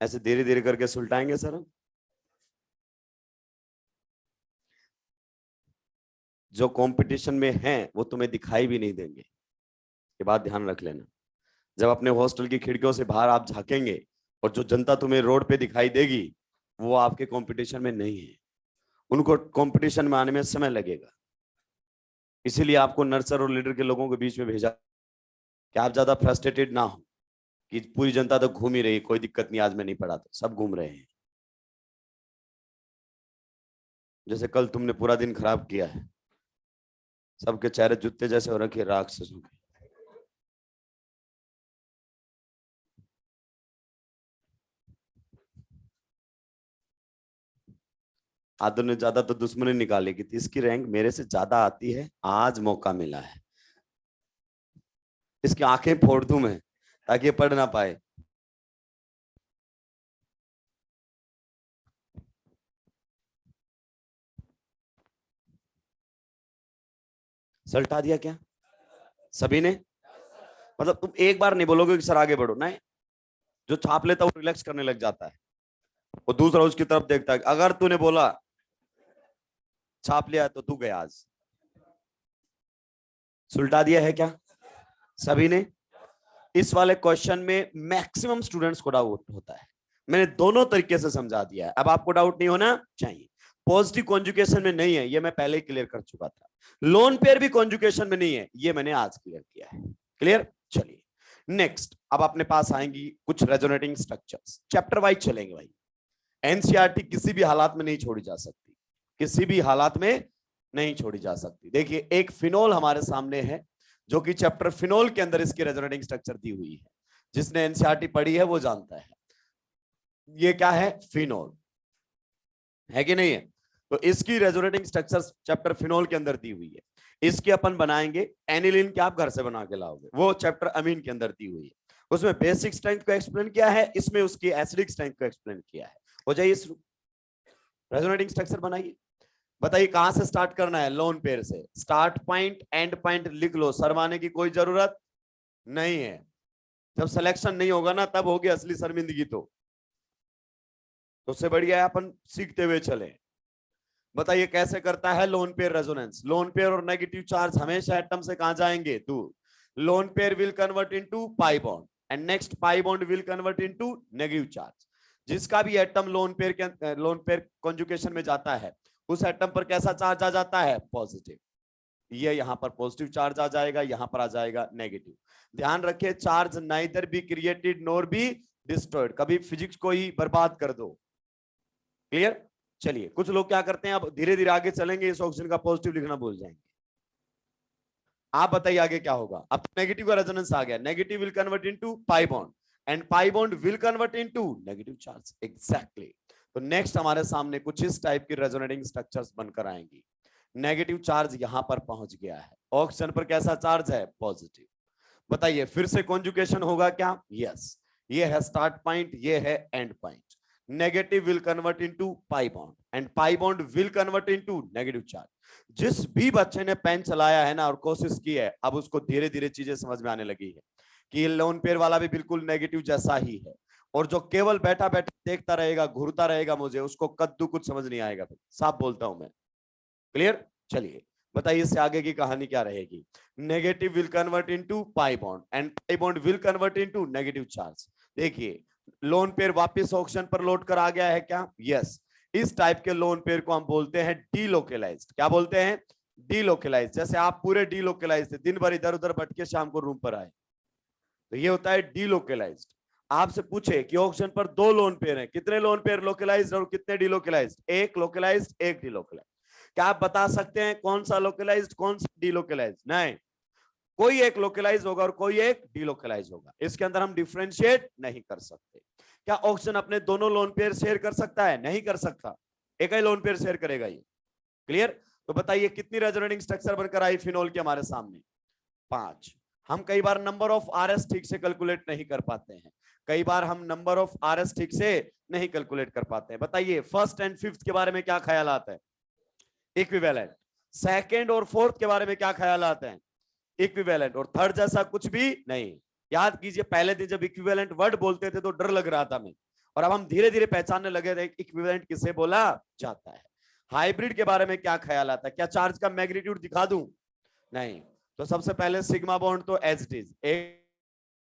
ऐसे धीरे धीरे करके सुलटाएंगे सर हम। जो कंपटीशन में हैं वो तुम्हें दिखाई भी नहीं देंगे, ये बात ध्यान रख लेना। जब अपने हॉस्टल की खिड़कियों से बाहर आप झांकेंगे और जो जनता तुम्हें रोड पे दिखाई देगी वो आपके कंपटीशन में नहीं है, उनको कंपटीशन में आने में समय लगेगा। इसीलिए आपको नर्सर और लीडर के लोगों के बीच में भेजा कि आप ज्यादा फ्रस्ट्रेटेड ना हो, कि पूरी जनता तो घूम ही रही, कोई दिक्कत नहीं, आज मैं नहीं पढ़ा, तो सब घूम रहे हैं। जैसे कल तुमने पूरा दिन खराब किया है, सबके चेहरे जूते जैसे हो रखे राक्षसों के। आदर ने ज्यादा तो दुश्मनी निकाली कि इसकी रैंक मेरे से ज्यादा आती है, आज मौका मिला है, इसकी आंखें फोड़ दूं मैं ताकि ये पढ़ ना पाए। सल्टा दिया क्या सभी ने? मतलब तुम एक बार नहीं बोलोगे कि सर आगे बढ़ो, नहीं। जो छाप लेता है वो रिलैक्स करने लग जाता है, वो दूसरा उसकी तरफ देखता है। अगर तूने बोला छाप लिया तो तू गया आज। सुलटा दिया है क्या सभी ने? इस वाले क्वेश्चन में मैक्सिमम स्टूडेंट्स को डाउट होता है, मैंने दोनों तरीके से समझा दिया है, अब आपको डाउट नहीं होना चाहिए। पॉजिटिव कॉन्जुगेशन में नहीं है, ये मैं पहले ही क्लियर कर चुका था। लोन पेयर भी कॉन्जुगेशन में नहीं है, ये मैंने आज क्लियर किया है। क्लियर? चलिए नेक्स्ट, अब अपने पास आएंगी कुछ रेजोनेटिंग स्ट्रक्चर्स, चैप्टर वाइज चलेंगे भाई। एनसीईआरटी किसी भी हालात में नहीं छोड़ी जा सकती, किसी भी हालात में नहीं छोड़ी जा सकती। देखिए एक फिनोल हमारे सामने है, जो कि चैप्टर फिनोल के अंदर इसकी रेजोनेटिंग स्ट्रक्चर दी हुई है। जिसने एनसीईआरटी पढ़ी है वो जानता है ये क्या है, फिनोल है कि नहीं है। तो इसकी रेजोनेटिंग स्ट्रक्चर चैप्टर फिनोल के अंदर दी हुई है। इसके अपन बनाएंगे एनिलीन के, आप घर से बना के लाओगे, वो चैप्टर अमीन के अंदर दी हुई है। उसमें बेसिक स्ट्रेंथ को एक्सप्लेन किया है, इसमें उसकी एसिडिक स्ट्रेंथ को एक्सप्लेन किया है। हो जाइए शुरू, रेजोनेटिंग स्ट्रक्चर बनाइए। बताइए कहां से स्टार्ट करना है, लोन पेयर से। स्टार्ट पॉइंट एंड पॉइंट लिख लो, शर्माने की कोई जरूरत नहीं है। जब सिलेक्शन नहीं होगा ना तब होगी असली शर्मिंदगी। तो उससे बढ़िया है अपन सीखते हुए चले। बताइए कैसे करता है lone pair resonance. Lone pair और नेगेटिव चार्ज हमेशा एटम से कहां जाएंगे, दूर। Lone pair will convert into pi bond and next pi bond will convert into negative charge. जिसका भी एटम लोन पेयर कॉन्जुगेशन में जाता है, उस एटम पर कैसा चार्ज आ जाता है, पॉजिटिव। ये यहां पर पॉजिटिव चार्ज आ जाएगा, यहां पर आ जाएगा नेगेटिव। ध्यान रखिए charge neither be created nor be destroyed, कभी फिजिक्स को ही बर्बाद कर दो। क्लियर? चलिए कुछ लोग क्या करते हैं, अब धीरे धीरे आगे चलेंगे, इस ऑक्सीजन का पॉजिटिव लिखना भूल जाएंगे। आप बताइए आगे क्या होगा। अब नेगेटिव का रेजोनेंस आ गया, negative will convert into pi bond and pi bond will convert into negative charge. Exactly. तो नेक्स्ट हमारे सामने कुछ इस टाइप की रेजोनेटिंग स्ट्रक्चर्स बनकर आएंगी। नेगेटिव चार्ज यहां पर पहुंच गया है, ऑक्सीजन पर कैसा चार्ज है, पॉजिटिव। बताइए फिर से कॉन्जुगेशन होगा क्या, यस। ये है स्टार्ट पॉइंट, ये है and point. Negative will convert into pi bond and pi bond will convert into negative charge. जिस भी बच्चे ने पेन चलाया है ना और कोशिश की है, अब उसको धीरे धीरे चीजें समझ में आने लगी है कि ये लोन पेयर वाला भी बिल्कुल नेगेटिव जैसा ही है। और जो केवल बैठा बैठा देखता रहेगा, घूरता रहेगा मुझे, उसको कद्दू कुछ समझ नहीं आएगा। साफ बोलता हूं मैं। क्लियर? चलिए बताइए इससे आगे की कहानी क्या रहेगी। Negative will convert into pi bond and pi bond will convert into negative charge. देखिए लोन पेयर वापस ऑक्सीजन पर लौट कर आ गया है क्या, यस। इस टाइप के लोन पेयर को हम बोलते हैं डीलोकेलाइज्ड। क्या बोलते हैं, डीलोकेलाइज्ड। जैसे आप पूरे डीलोकेलाइज्ड थे, दिन भर इधर उधर भटके शाम को रूम पर आए, तो ये होता है डीलोकेलाइज्ड। आपसे पूछे कि ऑक्सीजन पर दो लोन पेयर हैं, कितने लोन पेयर लोकेलाइज्ड और कितने डीलोकेलाइज्ड, एक लोकेलाइज्ड एक डीलोकेलाइज्ड। क्या आप बता सकते हैं कौन सा लोकेलाइज्ड कौन सा डीलोकेलाइज्ड? नहीं, कोई एक लोकेलाइज होगा और कोई एक डीलोकेलाइज होगा। इसके अंदर हम डिफरेंशिएट नहीं कर सकते। क्या ऑक्सीजन अपने दोनों लोन पेयर शेयर कर सकता है? नहीं कर सकता, एक ही लोन पेयर शेयर करेगा ये। क्लियर? तो बताइए कितनी रेजोनेटिंग स्ट्रक्चर बनकर आई फिनोल के हमारे सामने, 5। हम कई बार नंबर ऑफ आरएस ठीक से कैलकुलेट नहीं कर पाते हैं, कई बार हम नंबर ऑफ आरएस ठीक से नहीं कैलकुलेट कर पाते हैं। बताइए फर्स्ट एंड फिफ्थ के बारे में क्या ख्याल आता है, इक्विवेलेंट। सेकंड और फोर्थ के बारे में क्या ख्याल आते हैं, इक्विवेलेंट। और थर्ड जैसा कुछ भी नहीं। याद कीजिए पहले दिन जब इक्विवेलेंट वर्ड बोलते थे तो डर लग रहा था मैं, और अब हम धीरे धीरे पहचानने लगे थे इक्विवेलेंट किसे बोला जाता है। हाइब्रिड के बारे में क्या ख्याल आता है, क्या चार्ज का मैग्नीट्यूड दिखा दूं? नहीं। तो सबसे पहले सिग्मा बॉन्ड तो एज इट इज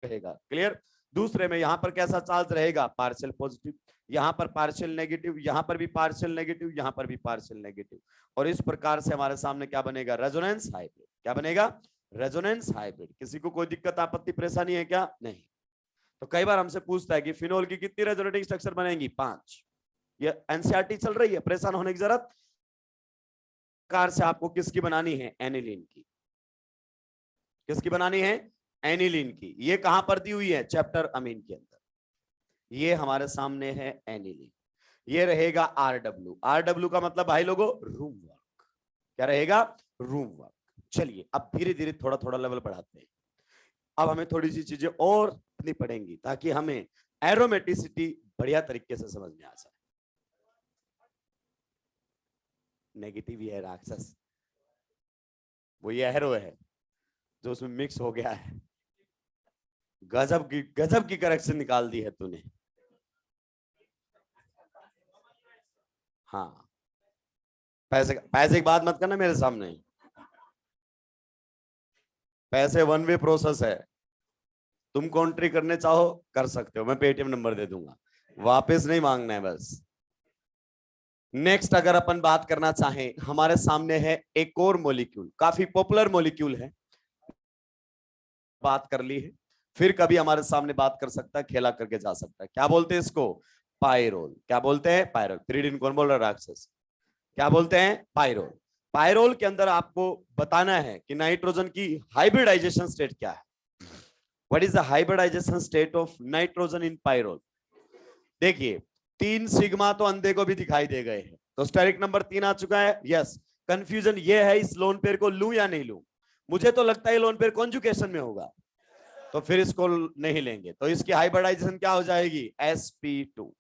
रहेगा। क्लियर? दूसरे में यहां पर कैसा चार्ज रहेगा, पार्शियल पॉजिटिव, यहां पर पार्शियल नेगेटिव, यहां पर भी पार्शियल नेगेटिव, यहां पर भी पार्शियल नेगेटिव। और इस प्रकार से हमारे सामने क्या बनेगा, रेजोनेंस हाइब्रिड। क्या बनेगा, रेजोनेंस हाइब्रिड। किसी को कोई दिक्कत आपत्ति परेशानी है क्या? नहीं। तो कई बार हमसे पूछता है कि फिनोल की कितनी रेजोनेटिंग स्ट्रक्चर बनेंगी? 5। ये एनसीईआरटी चल रही है, परेशान होने की जरूरत। कार से आपको किसकी बनानी है? एनिलीन की। किसकी बनानी है? एनिलीन की। ये कहां पर दी हुई है? चैप्टर अमीन के अंदर। ये हमारे सामने है एनिलीन। ये रहेगा आरडब्ल्यू। आरडब्ल्यू का मतलब भाई लोगों रूम वर्क। क्या रहेगा? Room work. चलिए अब धीरे धीरे थोड़ा थोड़ा लेवल बढ़ाते हैं। अब हमें थोड़ी सी चीजें और पढ़नी पड़ेंगी ताकि हमें एरोमेटिसिटी बढ़िया तरीके से समझ में आ जाए। नेगेटिव ये राक्षस, वो ये एरो है जो उसमें मिक्स हो गया है। गजब की करेक्शन निकाल दी है तूने। हाँ, पैसे पैसे की बात मत करना मेरे सामने। पैसे वन वे प्रोसेस है। तुम कॉन्ट्री करने चाहो कर सकते हो, मैं पेटीएम नंबर दे दूंगा, वापस नहीं मांगना है बस। नेक्स्ट अगर अपन बात करना चाहें, हमारे सामने है एक और मॉलिक्यूल, काफी पॉपुलर मॉलिक्यूल है, बात कर ली है, फिर कभी हमारे सामने बात कर सकता है, खेला करके जा सकता है। क्या बोलते हैं इसको? पायरोल। क्या बोलते हैं? पायरोल। पिरिडिन कौन बोल रहा है? राक्षस। क्या बोलते हैं? पायरोल। पायरोल के अंदर आपको बताना है कि नाइट्रोजन की हाइब्रिडाइजेशन स्टेट क्या है। What is the hybridization state of nitrogen in pyrrole? देखिए 3 सिग्मा तो अंधे को भी दिखाई दे गए हैं, तो स्टेरिक नंबर 3 आ चुका है। यस, कंफ्यूजन ये है इस लोन पेयर को लूं या नहीं लूं। मुझे तो लगता है लोन पेयर कॉन्जुगेशन में होगा, तो फिर इसको नहीं लेंगे, तो इसकी हाइब्रिडाइजेशन क्या हो जाएगी? sp2।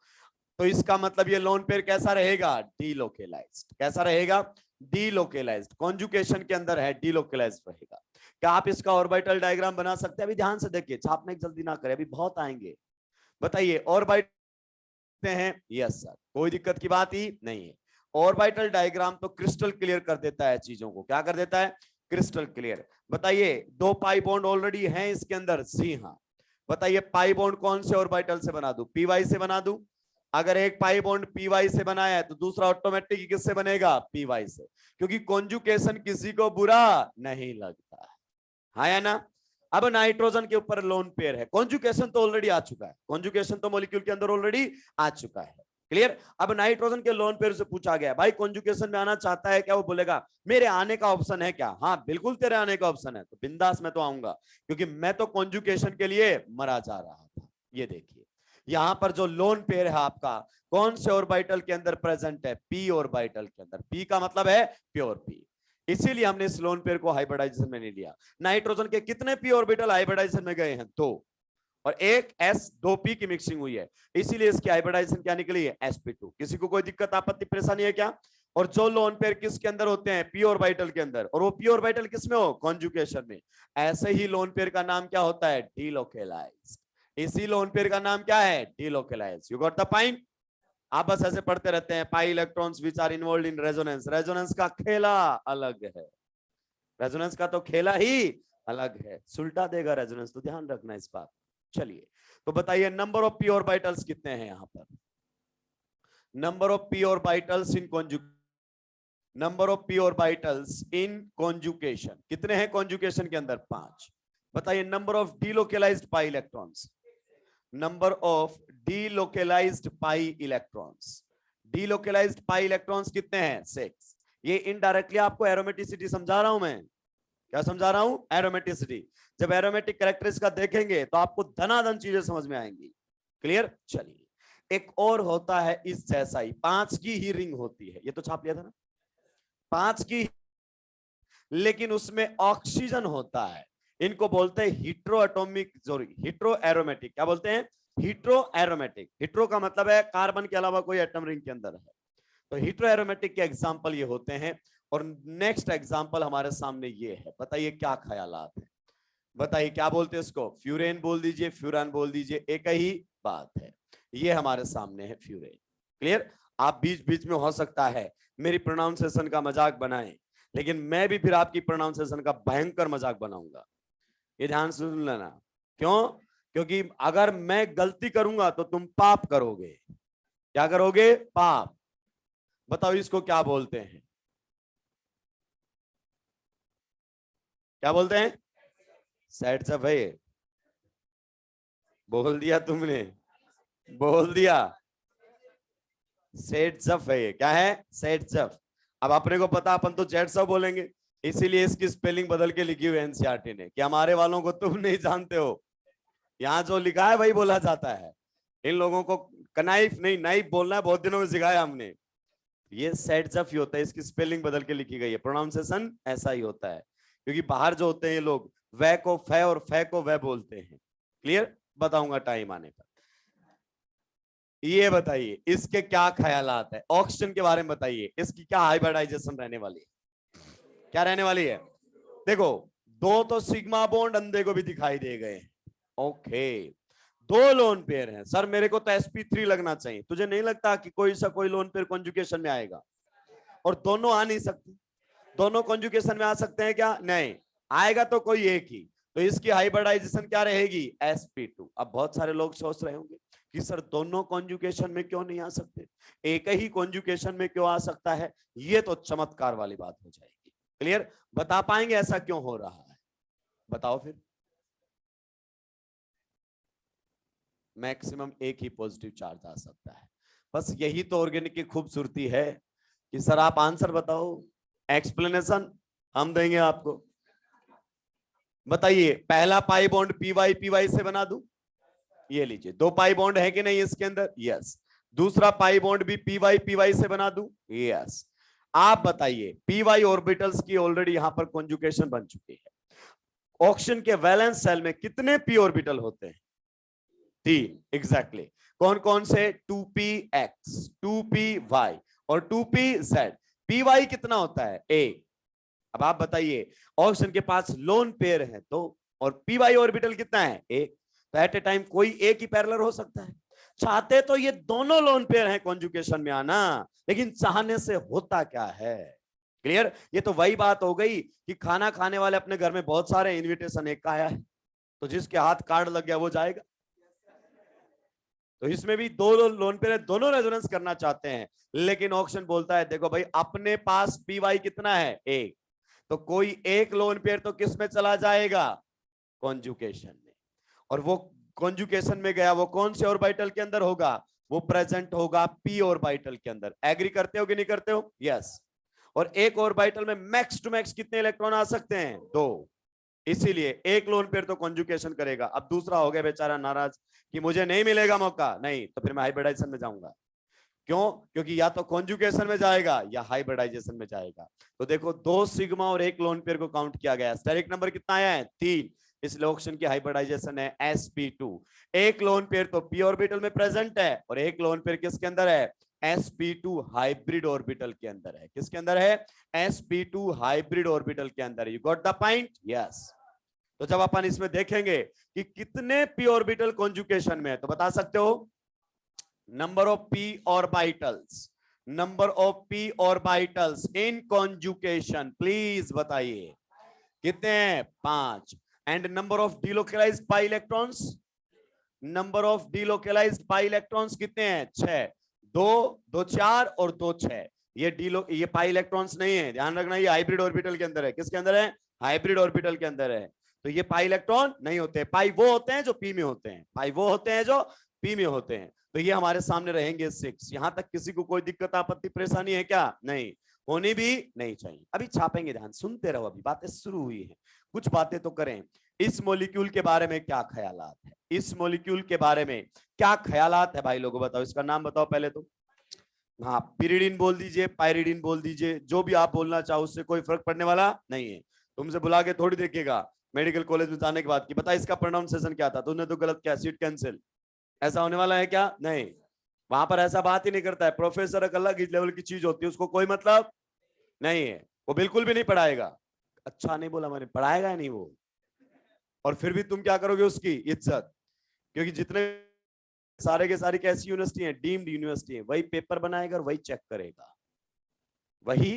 तो इसका मतलब ये लोन पेयर कैसा रहेगा? डीलोकेलाइज्ड। कैसा रहेगा? डीलोकेलाइज्ड। कॉन्जुगेशन के अंदर है, डीलोकेलाइज्ड रहेगा। क्या आप इसका ऑर्बिटल डायग्राम बना सकते हैं? अभी ध्यान से देखिए, छापने की जल्दी ना करें, अभी बहुत आएंगे। बताइए ऑर्बिटल हैं? यस सर, कोई दिक्कत की बात ही नहीं है। ऑर्बिटल डायग्राम तो क्रिस्टल क्लियर कर देता है चीजों को। क्या कर देता है? Crystal clear. बताइए 2 पाई बॉन्ड ऑलरेडी हैं इसके अंदर? जी हाँ। बताइए पाई बॉन्ड कौन से ऑर्बिटल से बना दूं? पी से बना दूं? अगर एक पाई बॉन्ड पी से बनाया है तो दूसरा ऑटोमेटिक किससे बनेगा? पी से, क्योंकि कॉन्जुगेशन किसी को बुरा नहीं लगता है। हाँ या ना? अब नाइट्रोजन के ऊपर लोन पेयर है, कॉन्जुगेशन तो ऑलरेडी आ चुका है, कॉन्जुगेशन तो मॉलिक्यूल के अंदर ऑलरेडी आ चुका है। क्लियर? अब नाइट्रोजन के लोन पेयर से पूछा गया भाई कॉन्जुगेशन में आना चाहता है क्या? वो बोलेगा मेरे आने का ऑप्शन है क्या? हाँ बिल्कुल तेरे आने का ऑप्शन है, तो बिंदास मैं तो आऊंगा, क्योंकि मैं तो कॉन्जुगेशन के लिए मरा जा रहा था। ये देखिए यहां पर जो लोन पेयर है आपका कौन से ऑर्बिटल के अंदर प्रेजेंट है? पी ऑर्बिटल के अंदर। पी का मतलब है प्योर पी, इसीलिए हमने इस लोन पेयर को हाइब्रिडाइजेशन में नहीं लिया। नाइट्रोजन के कितने पी ऑर्बिटल हाइब्रिडाइजेशन में गए हैं? 2, और एक s 2p की मिक्सिंग हुई है, इसीलिए इसकी हाइब्रिडाइजेशन क्या निकली है? sp2। किसी को कोई दिक्कत आपत्ति परेशानी है क्या? और जो लोन पेयर किसके अंदर होते हैं? पी ऑर्बिटल के अंदर, और वो पी ऑर्बिटल किस में हो? कॉन्जुगेशन में। ऐसे ही लोन पेयर का नाम क्या होता है? डीलोकेलाइज्ड। इसी लोन पेयर का नाम क्या है? Delocalized. You got the point? आप बस ऐसे पढ़ते रहते हैं, pi electrons which are involve in resonance. Resonance का खेला अलग है, रेजोनेंस का तो खेला ही अलग है, सुलटा देगा रेजोनेंस, तो ध्यान रखना इस बात। चलिए तो बताइए नंबर ऑफ पी ऑर्बिटल्स कितने हैं यहां पर? Number of p orbitals in conjugation, number of p orbitals in conjugation कितने हैं? कॉन्जुगेशन के अंदर 5। बताइए number of delocalized pi electrons, number of delocalized pi electrons, delocalized pi electrons कितने हैं? 6। ये इनडायरेक्टली आपको एरोमेटिसिटी समझा रहा हूं मैं। क्या समझा रहा हूं? एरोमेटिसिटी। जब एरोमेटिक कैरेक्टरिस्टिक्स का देखेंगे तो आपको धनाधन चीजें समझ में आएंगी। क्लियर? चलिए एक और होता है इस जैसा ही, 5 की ही रिंग होती है, ये तो छाप लिया था ना, 5 की, लेकिन उसमें ऑक्सीजन होता है। इनको बोलते हैं hetero atomic, sorry hetero aromatic. क्या बोलते हैं? Hetero aromatic. हीट्रो का मतलब है कार्बन के अलावा कोई एटम रिंग के अंदर है, तो हीट्रो एरोमेटिक के एग्जांपल ये होते हैं। और नेक्स्ट एग्जांपल हमारे सामने ये है, बताइए क्या ख्यालात है? बताइए क्या बोलते हैं इसको? फ्यूरेन बोल दीजिए, फ्यूरान बोल दीजिए, एक ही बात है। ये हमारे सामने है फ्यूरेन। क्लियर? आप बीच बीच में हो सकता है मेरी प्रोनाउंसिएशन का मजाक बनाएं, लेकिन मैं भी फिर आपकी प्रोनाउंसिएशन का भयंकर मजाक बनाऊंगा, ये ध्यान से सुन लेना। क्यों? क्योंकि अगर मैं गलती करूंगा तो तुम पाप करोगे। क्या करोगे? पाप। बताओ इसको क्या बोलते हैं? क्या बोलते हैं? सेट्स अ वे। बोल दिया तुमने, बोल दिया। सेट्सअप है ये, क्या है? सेट्सअप। अब अपने को पता, अपन तो जेट्सअप बोलेंगे, इसीलिए इसकी स्पेलिंग बदल के लिखी हुई एनसीईआरटी ने कि हमारे वालों को तुम नहीं जानते हो, यहाँ जो लिखा है वही बोला जाता है। इन लोगों को कनाइफ नहीं नाइफ बोलना है, बहुत दिनों में सिखाया हमने। ये सेट्सअप ही होता है, इसकी स्पेलिंग बदल के लिखी गई है, प्रोनाउंसिएशन ऐसा ही होता है, क्योंकि बाहर जो होते हैं ये लोग वह को फै और फै को वह बोलते हैं। क्लियर? बताऊंगा टाइम आने पर। ये बताइए इसके क्या ख्यालात है, ऑक्सीजन के बारे में बताइए, इसकी क्या हाइब्रिडाइजेशन रहने वाली है? क्या रहने वाली है? देखो, दो तो सिग्मा बॉन्ड अंधे को भी दिखाई दे गए। ओके, दो लोन पेयर हैं। सर मेरे को तो sp3 लगना चाहिए, तुझे नहीं लगता कि कोई सा कोई लोन पेयर कॉन्जुगेशन में आएगा? और दोनों आ नहीं सकते, दोनों कॉन्जुगेशन में आ सकते हैं क्या? नहीं, आएगा तो कोई एक ही। तो इसकी हाइब्रिडाइजेशन क्या रहेगी? sp2। अब बहुत सारे लोग सोच रहे होंगे कि सर दोनों कॉन्जुगेशन में क्यों नहीं आ सकते, एक ही कॉन्जुगेशन में क्यों आ सकता है? ये तो चमत्कार वाली बात हो जाएगी। क्लियर? बता पाएंगे ऐसा क्यों हो रहा है? बताओ फिर। मैक्सिमम एक ही पॉजिटिव चार्ज आ सकता है, बस यही तो ऑर्गेनिक की खूबसूरती है कि सर आप आंसर बताओ, एक्सप्लेनेशन हम देंगे आपको। बताइए, पहला पाई बॉन्ड पी वाई से बना दूं? ये लीजिए, दो पाई बॉन्ड है कि नहीं इसके अंदर? यस। दूसरा पाई बॉन्ड भी पी वाई से बना दूं? यस। आप बताइए, पी वाई ऑर्बिटल्स की ऑलरेडी यहां पर कॉन्जुगेशन बन चुकी है। ऑक्सीजन के वैलेंस सेल में कितने पी ऑर्बिटल होते हैं? 3। एग्जैक्टली। कौन कौन से? 2p(x), 2p(y) और 2p(z). py कितना होता है? 1। अब आप बताइए, ऑक्सीजन के पास लोन पेयर है तो, और py ऑर्बिटल कितना है? 1। तो एट ए टाइम कोई एक ही पैरेलल हो सकता है। चाहते तो ये दोनों लोन पेयर हैं कॉन्जुगेशन में आना, लेकिन चाहने से होता क्या है? क्लियर? ये तो वही बात हो गई कि खाना खाने वाले अपने घर में बहुत सारे, इनविटेशन एक का आया है, तो जिसके हाथ कार्ड लग गया वो जाएगा। तो इसमें भी दो लोन पेयर, दोनों रेजोनेंस करना चाहते हैं, लेकिन ऑक्सीजन बोलता है देखो भाई अपने पास पी कितना है? 1। तो कोई एक लोन पेयर तो किस में चला जाएगा? कॉन्जुगेशन में। और वो कॉन्जुगेशन में गया, वो कौन से ऑर्बिटल के अंदर होगा? वो प्रेजेंट होगा पी ऑर्बिटल के अंदर। एग्री करते हो कि नहीं करते हो? यस। और एक ऑर्बिटल में मैक्स टू मैक्स कितने इलेक्ट्रॉन आ सकते हैं? 2। इसीलिए एक लोन पेयर तो कॉन्जुगेशन करेगा। अब दूसरा हो गया बेचारा नाराज कि मुझे नहीं मिलेगा मौका, नहीं तो फिर मैं हाइब्रिडाइजेशन में जाऊंगा। क्यों? क्योंकि या तो कॉन्जुगेशन में जाएगा या हाइब्रिडाइजेशन में जाएगा। तो देखो, 2 सिग्मा और एक लोन पेयर को काउंट किया गया। स्टेरिक नंबर कितना आया है? 3। इसलिए ऑक्सीजन की हाइब्रिडाइजेशन है sp2। एक लोन पेयर तो p ऑर्बिटल में प्रेजेंट है, और एक लोन पेयर किसके अंदर है? sp2 हाइब्रिड ऑर्बिटल के अंदर है। किसके अंदर है? sp2 हाइब्रिड ऑर्बिटल के अंदर। You got the point? Yes. तो जब अपन इसमें देखेंगे कि कितने p ऑर्बिटल कॉन्जुगेशन में है, तो बता सकते हो number of p orbitals, number of p orbitals in conjugation, please बताइए कितने हैं? 5। And number of delocalized pi electrons, number of delocalized pi electrons कितने हैं? 6। 2 2 4 और 2 6। ये पाई इलेक्ट्रॉन्स नहीं है, ध्यान रखना, ये हाइब्रिड ऑर्बिटल के अंदर है। किसके अंदर है? हाइब्रिड ऑर्बिटल के अंदर है। तो ये पाई इलेक्ट्रॉन नहीं होते, पाई वो होते हैं जो पी में होते हैं, पाई वो होते हैं जो पी में होते हैं। तो ये हमारे सामने रहेंगे 6। यहां तक किसी को कोई दिक्कत आपत्ति परेशानी है क्या? नहीं, होनी भी नहीं चाहिए। अभी छापेंगे, ध्यान सुनते रहो, अभी बातें शुरू हुई है, कुछ बातें तो करें। इस मॉलिक्यूल के बारे में क्या ख्यालात है? इस मॉलिक्यूल के बारे में क्या ख्यालात है भाई लोगों? बताओ, इसका नाम बताओ पहले तो। हाँ, पिरिडीन बोल दीजिए, पायरिडीन बोल दीजिए, जो भी आप बोलना चाहो, उससे कोई फर्क पड़ने वाला नहीं है। तुमसे बुला के थोड़ी देखेगा मेडिकल कॉलेज में जाने के बाद कि बता इसका प्रोनाउंसिएशन क्या था, तुमने तो गलत किया, सीट कैंसिल। ऐसा होने वाला है क्या? नहीं, वहां पर ऐसा बात ही नहीं करता है। प्रोफेसर एक अलग ही लेवल की चीज होती है, उसको कोई मतलब नहीं है, वो बिल्कुल भी नहीं पढ़ाएगा। अच्छा नहीं बोला मैंने, पढ़ाएगा नहीं वो। और फिर भी तुम क्या करोगे उसकी इज्जत, क्योंकि जितने सारे के सारी कैसी यूनिवर्सिटी है? डीम्ड यूनिवर्सिटी है। वही पेपर बनाएगा और वही चेक करेगा, वही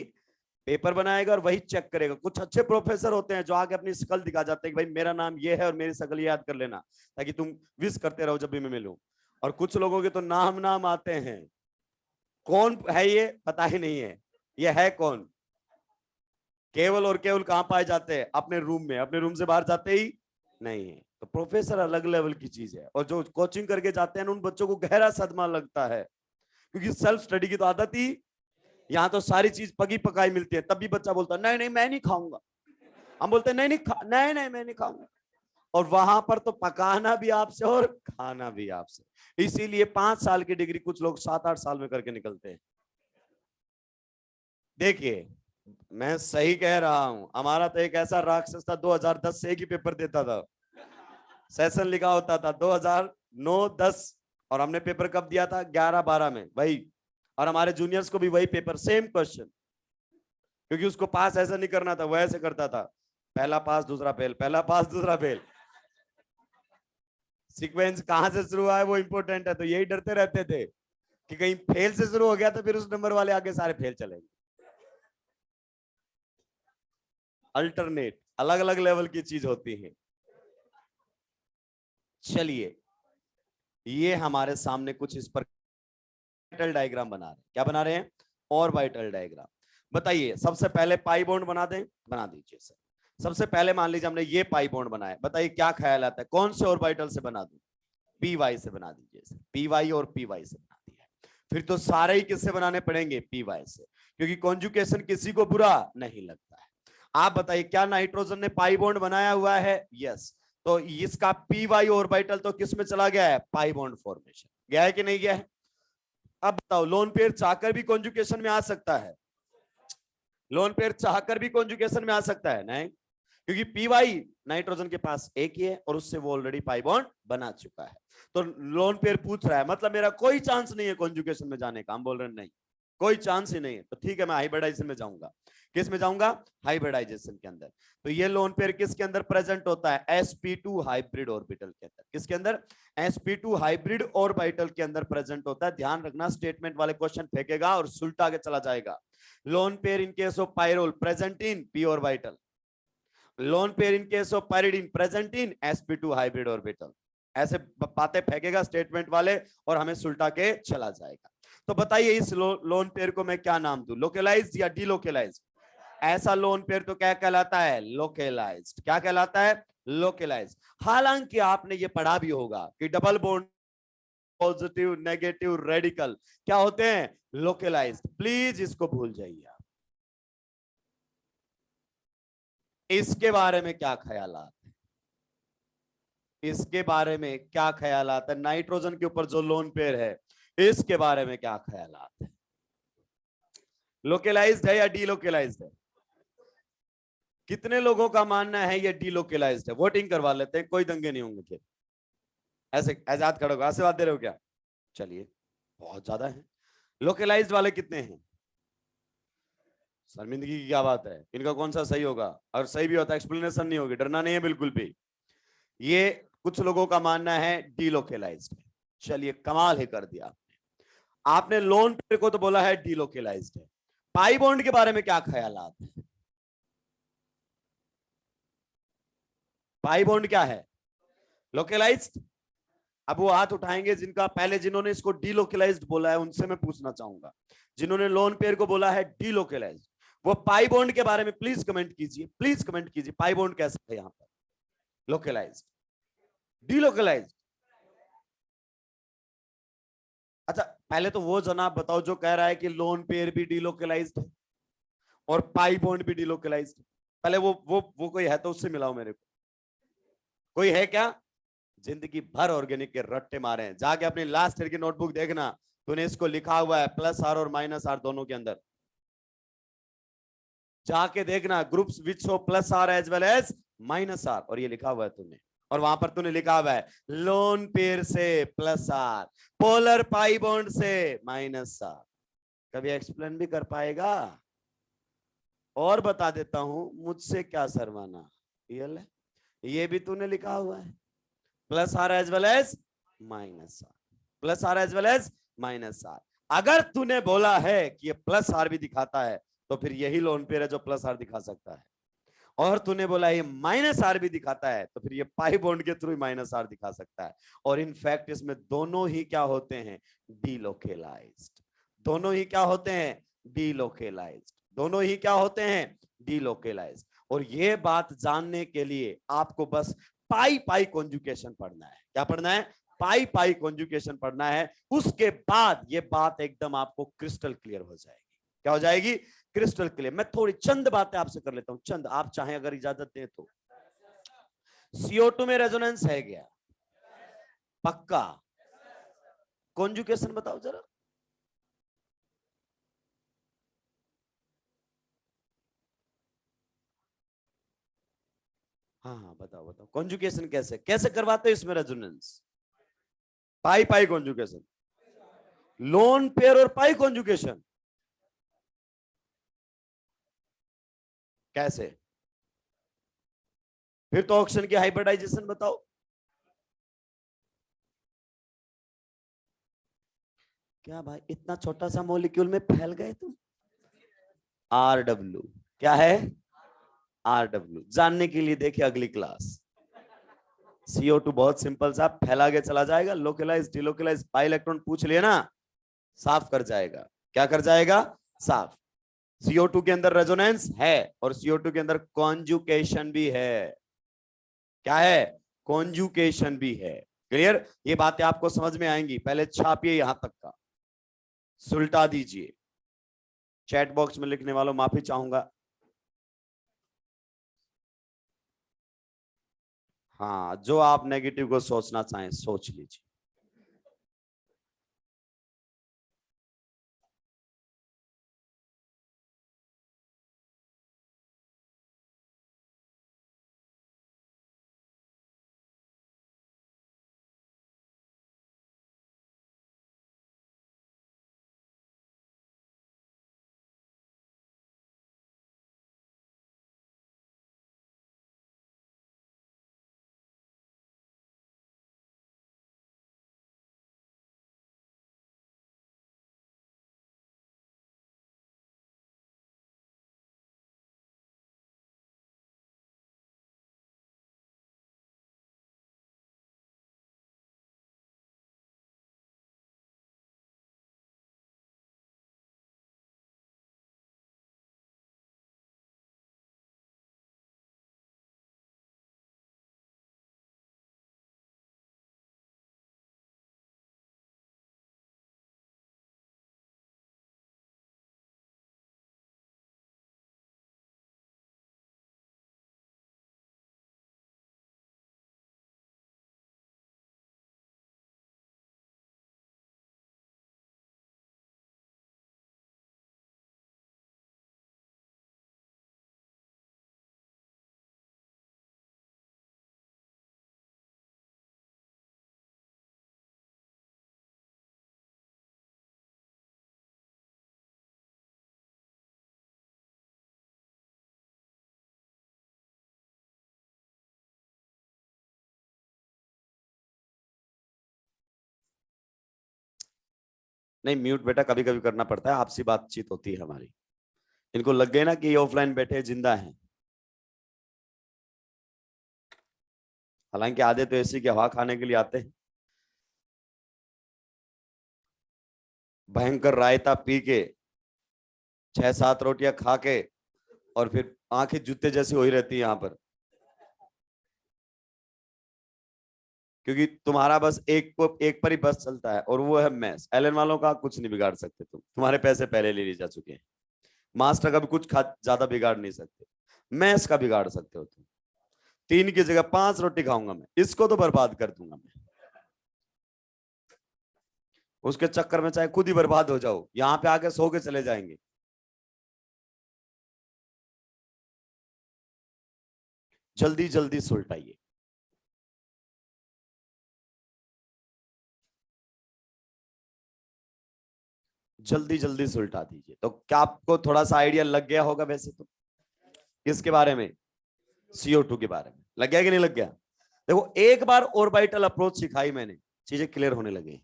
पेपर बनाएगा और वही चेक करेगा। कुछ अच्छे प्रोफेसर होते हैं जो आगे अपनी शकल दिखा जाते हैं कि भाई मेरा नाम ये है और मेरी शकल याद कर लेना, ताकि तुम विश करते रहो जब भी मैं मिलूं। और कुछ लोगों के तो नाम आते हैं, कौन है ये पता ही नहीं है, ये है कौन? केवल और केवल कहां पाए जाते हैं? अपने रूम में, अपने रूम से बाहर जाते ही नहीं है। तो प्रोफेसर अलग लेवल की चीज है, और जो कोचिंग करके जाते हैं उन बच्चों को गहरा सदमा लगता है, क्योंकि सेल्फ स्टडी की तो आदत ही, यहाँ तो सारी चीज पकी पकाई मिलती है, तब भी बच्चा बोलता है नहीं नहीं मैं नहीं खाऊंगा, हम बोलते हैं नहीं नहीं नहीं नहीं मैं नहीं खाऊंगा, और वहां पर तो पकाना भी आपसे और खाना भी आपसे। इसीलिए 5 साल की डिग्री कुछ लोग 7-8 साल में करके निकलते हैं। देखिए मैं सही कह रहा हूं, हमारा तो एक ऐसा राक्षस था 2010 से एक ही पेपर देता था, सेशन लिखा होता था 2009-10, और हमने पेपर कब दिया था 11-12 में वही, और हमारे जूनियर्स को भी वही पेपर, सेम क्वेश्चन, क्योंकि उसको पास ऐसा नहीं करना था, वो ऐसे करता था, पहला पास दूसरा फेल, पहला पास दूसरा फेल, सीक्वेंस कहां से शुरू हुआ है वो इंपॉर्टेंट है, तो यही डरते रहते थे कि कहीं फेल से शुरू हो गया तो फिर उस नंबर वाले आगे सारे फेल चलेंगे। अल्टरनेट अलग अलग लेवल की चीज होती है। चलिए ये हमारे सामने कुछ इस पर डायग्राम बना रहे हैं, क्या बना रहे हैं, ऑर्बिटल डायग्राम। बताइए सबसे पहले पाई बॉन्ड बना दें, बना दीजिए सर। सबसे पहले मान लीजिए हमने ये पाई बॉन्ड बनाया, बताइए क्या ख्याल आता है, कौन से ऑर्बिटल से बना दूं, पी वाई से बना दीजिए सर, पी वाई और पी वाई से बना दिया। फिर तो सारे ही किससे बनाने पड़ेंगे, पी वाई से, क्योंकि कॉन्जुगेशन किसी को बुरा नहीं लगता है। आप बताइए क्या नाइट्रोजन ने पाई बॉन्ड बनाया हुआ है, यस, तो इसका पी वाई ऑर्बिटल तो किस में चला गया है, पाई बॉन्ड फॉर्मेशन, गया है कि नहीं गया है। अब बताओ लोन पेयर चाहकर भी कॉन्जुगेशन में आ सकता है, लोन पेयर चाहकर भी कॉन्जुगेशन में आ सकता है, नहीं, क्योंकि पी वाई नाइट्रोजन के पास एक ही है और उससे वो ऑलरेडी पाई बॉन्ड बना चुका है। तो लोन पेयर पूछ रहा है मतलब मेरा कोई चांस नहीं है कॉन्जुगेशन में जाने का, हम बोल रहे हैं नहीं कोई चांस ही नहीं है, तो ठीक है मैं हाइब्रिडाइजेशन में जाऊंगा। किस में जाऊंगा, हाइब्रिडाइजेशन के अंदर। तो ये लोन पेयर किसके अंदर प्रेजेंट होता है, sp2 हाइब्रिड ऑर्बिटल के अंदर, किसके अंदर, sp2 हाइब्रिड ऑर्बिटल के अंदर प्रेजेंट होता है। ध्यान रखना स्टेटमेंट वाले क्वेश्चन फेंकेगा और सुलटा आगे चला जाएगा। Lone pair in case of pyrrole present in p orbital, lone pair in case of pyridine present in sp2 hybrid orbital, ऐसे बातें फेंकेगा स्टेटमेंट वाले और हमें सुलटा के चला जाएगा। तो बताइए इस लोन पेयर को मैं क्या नाम दूं, लोकलाइज्ड या डीलोकलाइज्ड, ऐसा लोन पेयर तो क्या कहलाता है, लोकलाइज्ड, क्या कहलाता है, लोकलाइज्ड। हालांकि आपने ये पढ़ा भी होगा कि double bond positive negative radical क्या होते हैं, लोकलाइज्ड, प्लीज इसको भूल जाइए आप। इसके बारे में क्या ख्यालात है, इसके बारे में क्या ख्यालात है, नाइट्रोजन के ऊपर जो लोन पेयर है इसके बारे में क्या ख्यालात है, लोकलाइज्ड है या डीलोकलाइज्ड है। कितने लोगों का मानना है ये डीलोकलाइज्ड है, वोटिंग करवा लेते हैं, कोई दंगे नहीं होंगे फिर, ऐसे आजाद खड़े हो, आशीर्वाद दे रहे हो क्या, चलिए बहुत ज्यादा है। लोकलाइज्ड वाले कितने हैं, शर्मिंदगी की क्या बात है, इनका कौन सा सही होगा, और सही भी होता है एक्सप्लेनेशन नहीं होगी, डरना नहीं है बिल्कुल भी। ये कुछ लोगों का मानना है डीलोकलाइज्ड है, चलिए कमाल है कर दिया आपने लोन पेयर को तो बोला है डीलोकलाइज्ड है। पाई बॉन्ड के बारे में क्या ख्यालात है, पाई बॉन्ड क्या है, लोकलाइज्ड। अब वो हाथ उठाएंगे जिनका पहले, जिन्होंने इसको डीलोकलाइज्ड बोला है उनसे मैं पूछना चाहूंगा, जिन्होंने लोन पेयर को बोला है डीलोकलाइज्ड, वो पाई बॉन्ड के बारे में प्लीज कमेंट कीजिए, प्लीज कमेंट कीजिए, पाई बॉन्ड कैसा है यहां पर, लोकलाइज्ड, डीलोकलाइज्ड। अच्छा पहले तो वो जनाब बताओ जो कह रहा है कि लोन पेयर भी डीलोकलाइज्ड है और पाई बॉन्ड भी डीलोकलाइज्ड है, पहले वो कोई है तो उससे मिलाओ मेरे को, कोई है क्या, जिंदगी भर ऑर्गेनिक के रट्टे मारे हैं, जाके अपनी लास्ट ईयर की नोटबुक देखना, तूने इसको लिखा हुआ है प्लस आर और माइनस आर दोनों के अंदर, जाके देखना groups which show plus R as well as minus R, और ये लिखा हुआ है तूने, और वहां पर तूने लिखा हुआ है लोन पेयर से plus R, polar pi bond से माइनस आर, कभी एक्सप्लेन भी कर पाएगा। और बता देता हूं मुझसे क्या शर्माना, ये भी तूने लिखा हुआ है plus R as well as minus R, plus R as well as minus R. अगर तूने बोला है कि ये प्लस आर भी दिखाता है तो फिर यही लोन पेयर है जो प्लस आर दिखा सकता है, और तूने बोला ये माइनस आर भी दिखाता है तो फिर ये पाई बॉन्ड के थ्रू माइनस आर दिखा सकता है। और इनफैक्ट इसमें दोनों ही क्या होते हैं, डीलोकलाइज्ड, दोनों ही क्या होते हैं, डीलोकलाइज्ड, दोनों ही क्या होते हैं, डीलोकलाइज्ड। और ये बात जानने के लिए आपको बस पाई पाई कॉन्जुगेशन पढ़ना है। क्या पढ़ना है? पाई पाई कॉन्जुगेशन पढ़ना है। उसके बाद ये बात एकदम आपको क्रिस्टल क्लियर हो जाएगी। क्या हो जाएगी? Crystal clear. मैं थोड़ी चंद बातें आपसे कर लेता हूं, चंद, आप चाहें अगर इजाजत दें तो। CO2 में रेजोनेंस है क्या? पक्का? कॉन्जुगेशन बताओ जरा। हाँ हाँ बताओ बताओ, कॉन्जुगेशन कैसे कैसे करवाते हो इसमें रेजोनेंस? पाई पाई कॉन्जुगेशन, लोन पेयर और पाई कॉन्जुगेशन कैसे? फिर तो ऑक्शन की हाइब्रिडाइजेशन बताओ। क्या भाई इतना छोटा सा मॉलिक्यूल में फैल गए तुम? RW क्या है? RW जानने के लिए देखिए अगली क्लास। CO2 बहुत सिंपल सा, फैला के चला जाएगा, लोकलाइज डिलोकलाइज, पाई इलेक्ट्रॉन पूछ लिया ना, साफ कर जाएगा। क्या कर जाएगा? साफ। CO2 के अंदर रेजोनेंस है और CO2 के अंदर कॉन्जुकेशन भी है। क्या है? कॉन्जुकेशन भी है। क्लियर? ये बातें आपको समझ में आएंगी। पहले छापिए यहां तक का, सुलटा दीजिए। चैट बॉक्स में लिखने वालों माफी चाहूंगा। हाँ, जो आप नेगेटिव को सोचना चाहें सोच लीजिए। नहीं म्यूट बेटा कभी कभी करना पड़ता है, आपसी बातचीत होती है हमारी। इनको लग गए ना कि ये ऑफलाइन बैठे जिंदा हैं। हालांकि आधे तो ऐसी की हवा खाने के लिए आते हैं। भयंकर रायता पी के, 6-7 रोटियां खा के, और फिर आंखें जूते जैसी हो ही रहती है यहाँ पर। क्योंकि तुम्हारा बस एक पर ही बस चलता है और वो है मैथ्स। एलन वालों का कुछ नहीं बिगाड़ सकते तुम, तुम्हारे पैसे पहले ले लिए जा चुके हैं। मास्टर का भी कुछ ज्यादा बिगाड़ नहीं सकते। मैथ्स का बिगाड़ सकते हो तुम। 3 की जगह 5 रोटी खाऊंगा मैं, इसको तो बर्बाद कर दूंगा मैं। उसके चक्कर में चाहे खुद ही बर्बाद हो जाओ, यहाँ पे आके सो के चले जाएंगे। जल्दी जल्दी सुलटाइए। जल्दी जल्दी सुलटा दीजिए। तो क्या आपको थोड़ा सा आइडिया लग गया होगा वैसे तो? किसके बारे में? CO2 के बारे में लग गया कि नहीं लग गया? देखो एक बार ऑर्बिटल अप्रोच सिखाई मैंने, चीजें क्लियर होने लगी।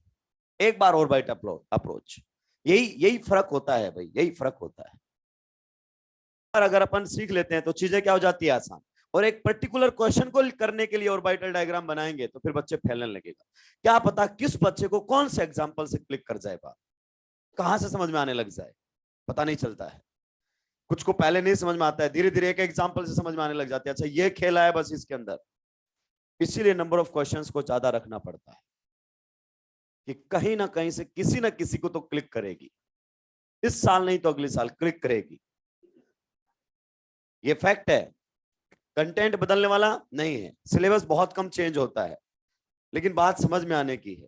एक बार ऑर्बिटल अप्रोच, यही यही फर्क होता है भाई, यही फर्क होता है। और अगर अपन सीख लेते हैं तो चीजें क्या हो जाती है? आसान। और एक पर्टिकुलर क्वेश्चन को करने के लिए ऑर्बिटल डायग्राम बनाएंगे तो फिर बच्चे फैलने लगेगा। क्या पता किस बच्चे को कौन से एग्जाम्पल से क्लिक कर जाए बात, कहां से समझ में आने लग जाए, पता नहीं चलता है। कुछ को पहले नहीं समझ में आता है, धीरे धीरे एक एग्जाम्पल से समझ में आने लग जाते हैं। अच्छा ये खेला है बस इसके अंदर। इसीलिए नंबर ऑफ क्वेश्चंस को ज्यादा रखना पड़ता है कि कहीं ना कहीं से किसी ना किसी को तो क्लिक करेगी, इस साल नहीं तो अगले साल क्लिक करेगी। ये फैक्ट है। कंटेंट बदलने वाला नहीं है, सिलेबस बहुत कम चेंज होता है, लेकिन बात समझ में आने की है।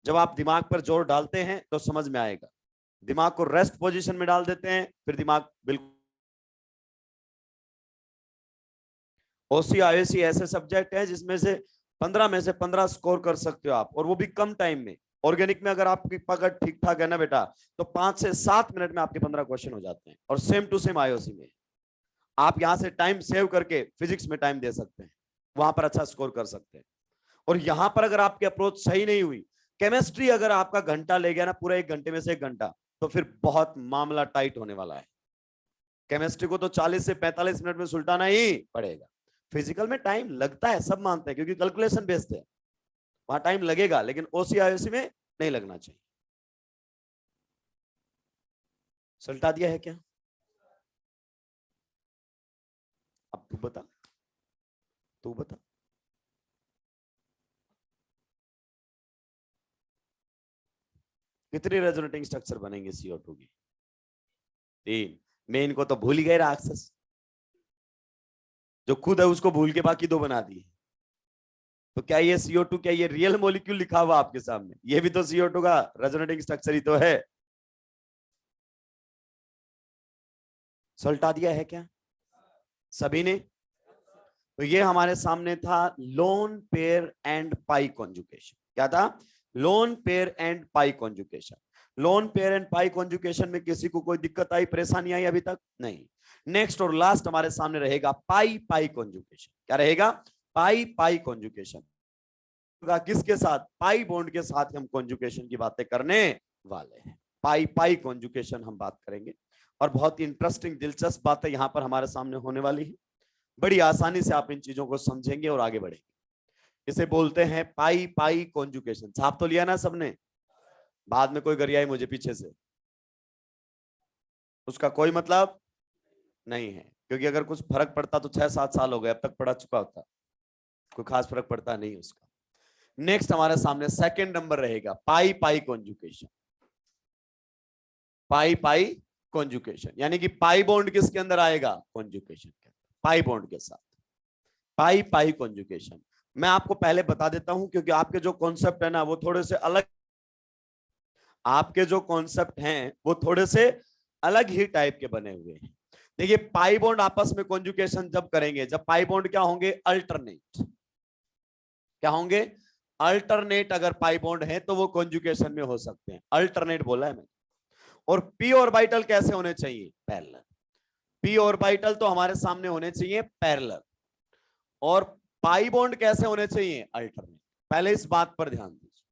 जब आप दिमाग पर जोर डालते हैं तो समझ में आएगा। दिमाग को रेस्ट पोजीशन में डाल देते हैं, फिर दिमाग बिल्कुल। ओसी आईओसी ऐसे सब्जेक्ट है जिसमें से 15 में से 15 स्कोर कर सकते हो आप, और वो भी कम टाइम में। ऑर्गेनिक में अगर आपकी पकड़ ठीक ठाक है ना बेटा, तो 5 से 7 मिनट में आपके 15 क्वेश्चन हो जाते हैं। और सेम टू सेम आईओसी में आप यहां से टाइम सेव करके फिजिक्स में टाइम दे सकते हैं, वहां पर अच्छा स्कोर कर सकते हैं। और यहां पर अगर आपकी अप्रोच सही नहीं हुई, केमिस्ट्री अगर आपका घंटा ले गया ना, पूरा 1 घंटे में से 1 घंटा, तो फिर बहुत मामला टाइट होने वाला है। केमिस्ट्री को तो 40 से 45 मिनट में सुलटाना ही पड़ेगा। फिजिकल में टाइम लगता है, सब मानते हैं, क्योंकि कैलकुलेशन बेस्ड है, वहां टाइम लगेगा, लेकिन ओसीआईओसी में नहीं लगना चाहिए। सुलटा दिया है क्या? अब तू बता, तू बता। कितनी रेजोनेटिंग स्ट्रक्चर बनेंगे CO2 की? 3। मेन को तो भूल ही गए राक्षस, जो खुद है उसको भूल के बाकी 2 बना दिए। तो क्या ये CO2, क्या ये रियल मॉलिक्यूल लिखा हुआ आपके सामने? ये भी तो CO2 का रेजोनेटिंग स्ट्रक्चर ही तो है। सुलटा दिया है क्या सभी ने? तो ये हमारे सामने था lone pair and pi conjugation. क्या था? Lone pair and pi conjugation. Lone pair and pi conjugation में किसी को कोई दिक्कत आई, परेशानी आई अभी तक? नहीं। नेक्स्ट और लास्ट हमारे सामने रहेगा पाई पाई कॉन्जुगेशन। क्या रहेगा? पाई पाई कॉन्जुगेशन। किसके साथ? पाई बॉन्ड के साथ हम कॉन्जुगेशन की बातें करने वाले हैं। पाई पाई कॉन्जुगेशन हम बात करेंगे, और बहुत ही इंटरेस्टिंग दिलचस्प बातें यहां पर हमारे सामने होने वाली है। बड़ी आसानी से आप इन चीजों को समझेंगे और आगे बढ़ेंगे। इसे बोलते हैं पाई पाई कॉन्जुगेशन। छाप तो लिया ना सबने? बाद में कोई गरियाई मुझे पीछे से, उसका कोई मतलब नहीं है, क्योंकि अगर कुछ फर्क पड़ता तो 6-7 साल हो गए, अब तक पढ़ा चुका होता। कोई खास फर्क पड़ता नहीं उसका। नेक्स्ट हमारे सामने सेकंड नंबर रहेगा पाई पाई कॉन्जुगेशन। पाई पाई कॉन्जुगेशन यानी कि पाई बॉन्ड किसके अंदर आएगा? कॉन्जुगेशन के अंदर, पाई बॉन्ड के साथ। पाई पाई कॉन्जुगेशन मैं आपको पहले बता देता हूं, क्योंकि आपके जो कॉन्सेप्ट है ना वो थोड़े से अलग, आपके जो कॉन्सेप्ट हैं वो थोड़े से अलग ही टाइप के बने हुए हैं। देखिए, पाई बॉन्ड आपस में कॉन्जुगेशन जब करेंगे, जब पाई बॉन्ड क्या होंगे? अल्टरनेट। क्या होंगे? अल्टरनेट। अगर पाई बॉन्ड है तो वो कॉन्जुगेशन में हो सकते हैं, अल्टरनेट बोला है मैंने। और पी ऑर्बिटल कैसे होने चाहिए? पैरेलल। पी ऑर्बिटल तो हमारे सामने होने चाहिए पैरेलल। और पाई बॉन्ड कैसे होने चाहिए? अल्टरनेट। पहले इस बात पर ध्यान दीजिए।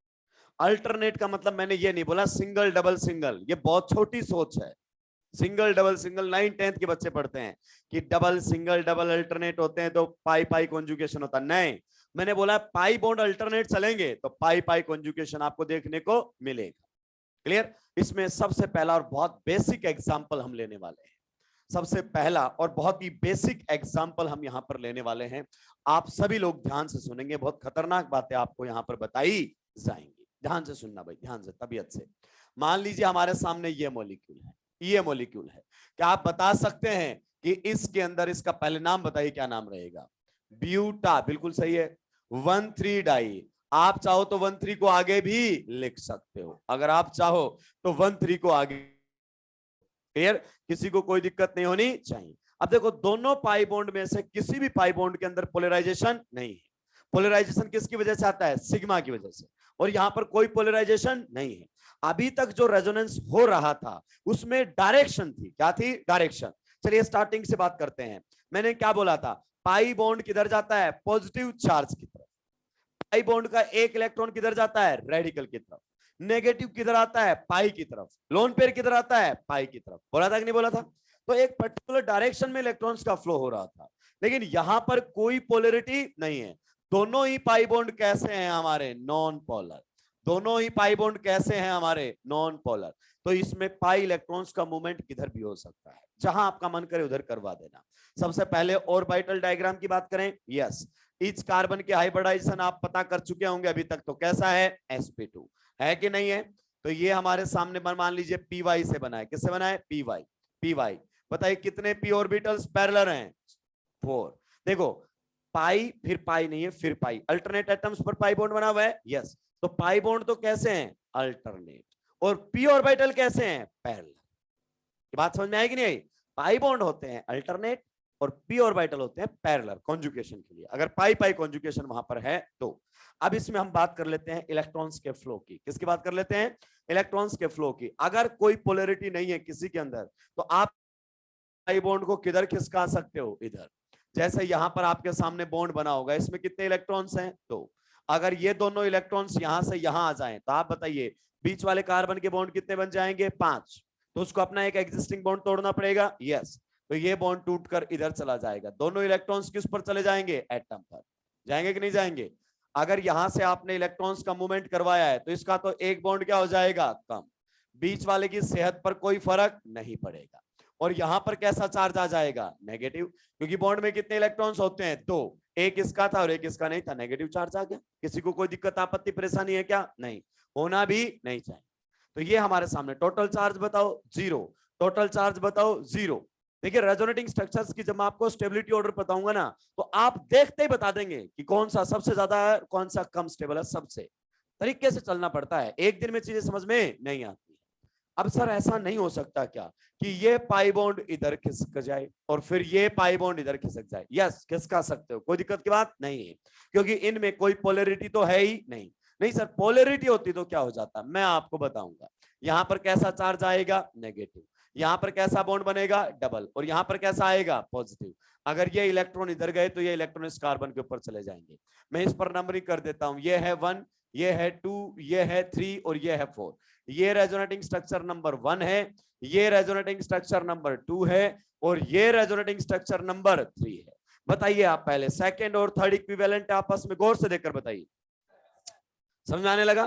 अल्टरनेट का मतलब मैंने ये नहीं बोला सिंगल डबल सिंगल, ये बहुत छोटी सोच है। सिंगल डबल सिंगल 9th-10th के बच्चे पढ़ते हैं कि डबल सिंगल डबल अल्टरनेट होते हैं तो पाई पाई कॉन्जुगेशन होता है। नहीं, मैंने बोला पाई बॉन्ड अल्टरनेट चलेंगे तो पाई पाई कॉन्जुगेशन आपको देखने को मिलेगा। क्लियर? इसमें सबसे पहला और बहुत बेसिक एग्जांपल हम लेने वाले हैं। सबसे पहला और बहुत ही बेसिक एग्जांपल हम यहां पर लेने वाले हैं। आप सभी लोग ध्यान से सुनेंगे, बहुत खतरनाक बातें आपको यहां पर बताई जाएंगी। ध्यान से सुनना भाई, ध्यान से, तबीयत से। मान लीजिए हमारे सामने ये मॉलिक्यूल है, ये मॉलिक्यूल है। क्या आप बता सकते हैं कि इसके अंदर, इसका पहले नाम बताइए, क्या नाम रहेगा? ब्यूटा। बिल्कुल सही है। 1,3 डाई। आप चाहो तो 1,3 को आगे भी लिख सकते हो, अगर आप चाहो तो 1,3 को आगे। क्लियर? किसी को कोई दिक्कत नहीं होनी चाहिए। अब देखो, दोनों पाई बॉन्ड में से किसी भी पाई बॉन्ड के अंदर पोलराइजेशन नहीं है। पोलराइजेशन किसकी वजह से आता है? सिग्मा की वजह से। और यहां पर कोई पोलराइजेशन नहीं है। अभी तक जो रेजोनेंस हो रहा था उसमें डायरेक्शन थी। क्या थी? डायरेक्शन। चलिए स्टार्टिंग से बात करते हैं। मैंने क्या बोला था? पाई बॉन्ड किधर जाता है? पॉजिटिव चार्ज की तरफ। पाई बॉन्ड का एक इलेक्ट्रॉन किधर जाता है? रेडिकल की तरफ। नेगेटिव किधर आता है? पाई की तरफ। लोन पेयर किधर आता है? पाई की तरफ। बोला था कि नहीं बोला था? तो एक पर्टिकुलर डायरेक्शन में इलेक्ट्रॉन्स का फ्लो हो रहा था, लेकिन यहां पर कोई पोलरिटी नहीं है। दोनों ही पाई बॉन्ड कैसे हैं हमारे? Non polar. दोनों ही पाई बॉन्ड कैसे हैं हमारे? Non polar. तो इसमें पाई इलेक्ट्रॉन्स का मूवमेंट किधर भी हो सकता है, जहां आपका मन करे उधर करवा देना। सबसे पहले ऑर्बिटल डायग्राम की बात करें, यस, इस कार्बन के हाइब्रिडाइजेशन आप पता कर चुके होंगे अभी तक, तो कैसा है, sp2 है कि नहीं है। तो ये हमारे सामने मान लीजिए py से बना है, किससे बना है, py। बताइए कितने p ऑर्बिटल्स पैरेलल हैं, 4। देखो पाई फिर पाई नहीं है, फिर पाई, अल्टरनेट एटम्स पर पाई बॉन्ड बना हुआ है, यस। तो पाई बॉन्ड तो कैसे हैं, अल्टरनेट, और p ऑर्बिटल कैसे हैं, पैरेलल। ये बात समझ में आएगी नहीं आई। पाई बॉन्ड होते हैं अल्टरनेट और p ऑर्बिटल होते हैं पैरेलल कॉन्जुगेशन के लिए, अगर पाई पाई कॉन्जुगेशन वहां पर है तो। अब इसमें हम बात कर लेते हैं इलेक्ट्रॉन्स के फ्लो की। किसकी बात कर लेते हैं, इलेक्ट्रॉन्स के फ्लो की। अगर कोई पोलैरिटी नहीं है किसी के अंदर, तो आप पाई बॉन्ड को किधर खिसका सकते हो, इधर। जैसे यहां पर आपके सामने बॉन्ड बना होगा, इसमें कितने इलेक्ट्रॉन्स हैं, 2। अगर ये दोनों इलेक्ट्रॉन्स यहां से यहां आ जाएं, तो आप बताइए बीच वाले कार्बन के बॉन्ड कितने बन जाएंगे, 5। तो उसको अपना एक एग्जिस्टिंग बॉन्ड तोड़ना पड़ेगा, यस। तो ये बॉन्ड टूटकर इधर चला जाएगा, दोनों इलेक्ट्रॉन्स किस पर चले जाएंगे, एटम पर। जाएंगे कि नहीं जाएंगे। अगर यहां से आपने इलेक्ट्रॉन्स का मूवमेंट करवाया है, तो इसका तो एक बॉन्ड क्या हो जाएगा, कम। बीच वाले की सेहत पर कोई फर्क नहीं पड़ेगा। और यहां पर कैसा चार्ज आ जाएगा, नेगेटिव, क्योंकि बॉन्ड में कितने इलेक्ट्रॉन्स होते हैं, 2। एक इसका था और एक इसका नहीं था, नेगेटिव चार्ज आ गया। किसी को कोई दिक्कत आपत्ति परेशानी है क्या, नहीं, होना भी नहीं चाहिए। तो ये हमारे सामने टोटल चार्ज बताओ 0, टोटल चार्ज बताओ 0। देखिए रेजोनेटिंग स्ट्रक्चर्स की जब मैं आपको स्टेबिलिटी ऑर्डर बताऊंगा ना, तो आप देखते ही बता देंगे कि कौन सा सबसे ज्यादा है, कौन सा कम स्टेबल है। सबसे तरीके से चलना पड़ता है, एक दिन में चीजें समझ में नहीं आती। अब सर ऐसा नहीं हो सकता क्या कि ये पाई बॉन्ड इधर खिसक जाए और फिर ये पाई बॉन्ड इधर खिसक जाए, यस खिसका सकते हो, कोई दिक्कत की बात नहीं है, क्योंकि इनमें कोई पोलैरिटी तो है ही नहीं। नहीं सर पोलैरिटी होती तो क्या हो जाता, मैं आपको बताऊंगा। यहां पर कैसा चार्ज आएगा, नेगेटिव, यहां पर कैसा बॉन्ड बनेगा, डबल, और यहां पर कैसा आएगा, पॉजिटिव। अगर ये इलेक्ट्रॉन इधर गए तो ये इलेक्ट्रॉन इस कार्बन के ऊपर चले जाएंगे। मैं इस पर नंबरिंग कर देता हूं, ये है 1, ये है 2, ये है 3 और ये है 4। ये रेजोनेटिंग स्ट्रक्चर नंबर 1 है, ये रेजोनेटिंग स्ट्रक्चर नंबर 2 है, और ये रेजोनेटिंग स्ट्रक्चर नंबर 3 है। बताइए आप पहले सेकंड और थर्ड इक्विवेलेंट आपस में गौर से देखकर बताइए। समझ में आने लगा,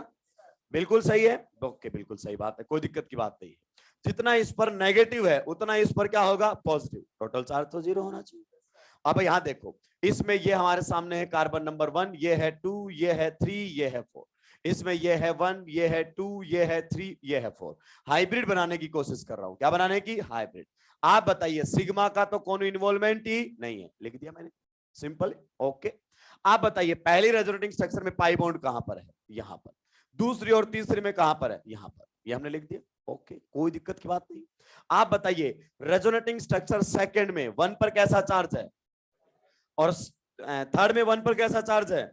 बिल्कुल सही है, ओके बिल्कुल सही बात है, कोई दिक्कत की बात नहीं है। जितना इस पर नेगेटिव है उतना इस पर क्या होगा, पॉजिटिव, टोटल चार्ज तो 0 होना चाहिए। अब यहां देखो, इसमें ये हमारे सामने है कार्बन नंबर 1, ये है 2, ये है 3, ये है 4। इसमें ये है 1, ये है 2, ये है 3, ये है 4। हाइब्रिड बनाने की कोशिश कर रहा हूं, क्या बनाने की, हाइब्रिड। आप बताइए सिग्मा का तो कोनो इन्वॉल्वमेंट ही नहीं है, लिख दिया मैंने, सिंपल, ओके। आप बताइए पहली रेजोनेटिंग स्ट्रक्चर में पाई बॉन्ड कहां पर है, यहां पर। दूसरी और तीसरी में कहां पर है, यहां पर, ये हमने लिख दिया, ओके कोई दिक्कत की बात नहीं। आप बताइए रेजोनेटिंग स्ट्रक्चर सेकंड में 1 पर कैसा चार्ज है, और थर्ड में 1 पर कैसा चार्ज है,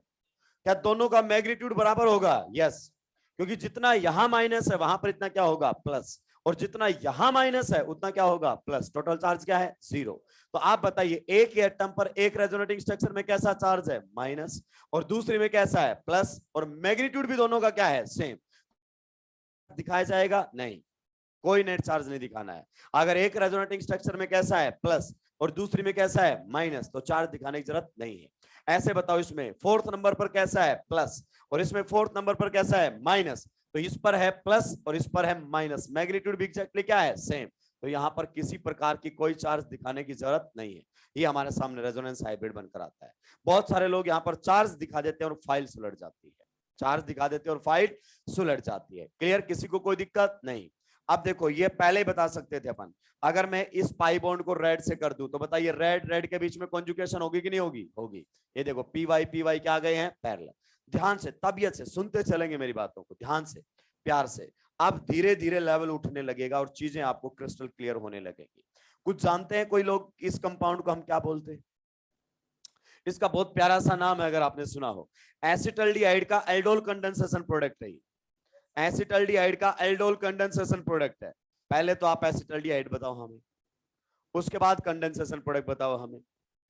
क्या दोनों का मैग्नीट्यूड बराबर होगा, यस। क्योंकि जितना यहां माइनस है वहां पर इतना क्या होगा, प्लस, और जितना यहां माइनस है उतना क्या होगा, प्लस। टोटल चार्ज क्या है, 0। तो आप बताइए एक ही एटम पर एक रेजोनेटिंग स्ट्रक्चर में कैसा चार्ज है, माइनस, और दूसरी में कैसा है, प्लस, और मैग्नीट्यूड भी दोनों का क्या है, सेम। दिखाया जाएगा नहीं, कोई नेट चार्ज नहीं दिखाना है। अगर एक रेजोनेटिंग स्ट्रक्चर में कैसा है, प्लस, और दूसरी में कैसा है, माइनस, तो चार्ज दिखाने की जरूरत नहीं है। ऐसे बताओ इसमें फोर्थ नंबर पर कैसा है, प्लस, और इसमें फोर्थ नंबर पर कैसा है, माइनस, तो इस पर है प्लस और इस पर है माइनस, मैग्नीट्यूड भी एग्जैक्टली क्या है, सेम। तो यहां पर किसी प्रकार की कोई चार्ज दिखाने की जरूरत नहीं है। ये हमारे सामने रेजोनेंस हाइब्रिड बनकर आता है। बहुत सारे लोग यहाँ पर चार्ज दिखा देते हैं और फाइल सुलट जाती है, चार्ज दिखा देते हैं और फाइल सुलट जाती है। क्लियर, किसी को कोई दिक्कत नहीं। अब देखो ये पहले ही बता सकते थे अपन, अगर मैं इस पाई बॉन्ड को रेड से कर दूं तो बताइए रेड रेड के बीच में कॉन्जुगेशन होगी कि नहीं होगी, होगी। ये देखो पी वाई क्या आ गए हैं, पैरेलल। ध्यान से तबीयत से सुनते चलेंगे मेरी बातों को, ध्यान से प्यार से। अब धीरे धीरे लेवल उठने लगेगा और चीजें आपको क्रिस्टल क्लियर होने लगेंगी। कुछ जानते हैं कोई लोग इस कंपाउंड को हम क्या बोलते हैं, इसका बहुत प्यारा सा नाम है, अगर आपने सुना हो, एसिटल्डिहाइड का एल्डोल कंडेंसेशन प्रोडक्ट है। एसिटल्डिहाइड का एल्डोल कंडेंसेशन प्रोडक्ट है। पहले तो आप एसिटल्डिहाइड बताओ हमें, उसके बाद कंडेंसेशन प्रोडक्ट बताओ हमें।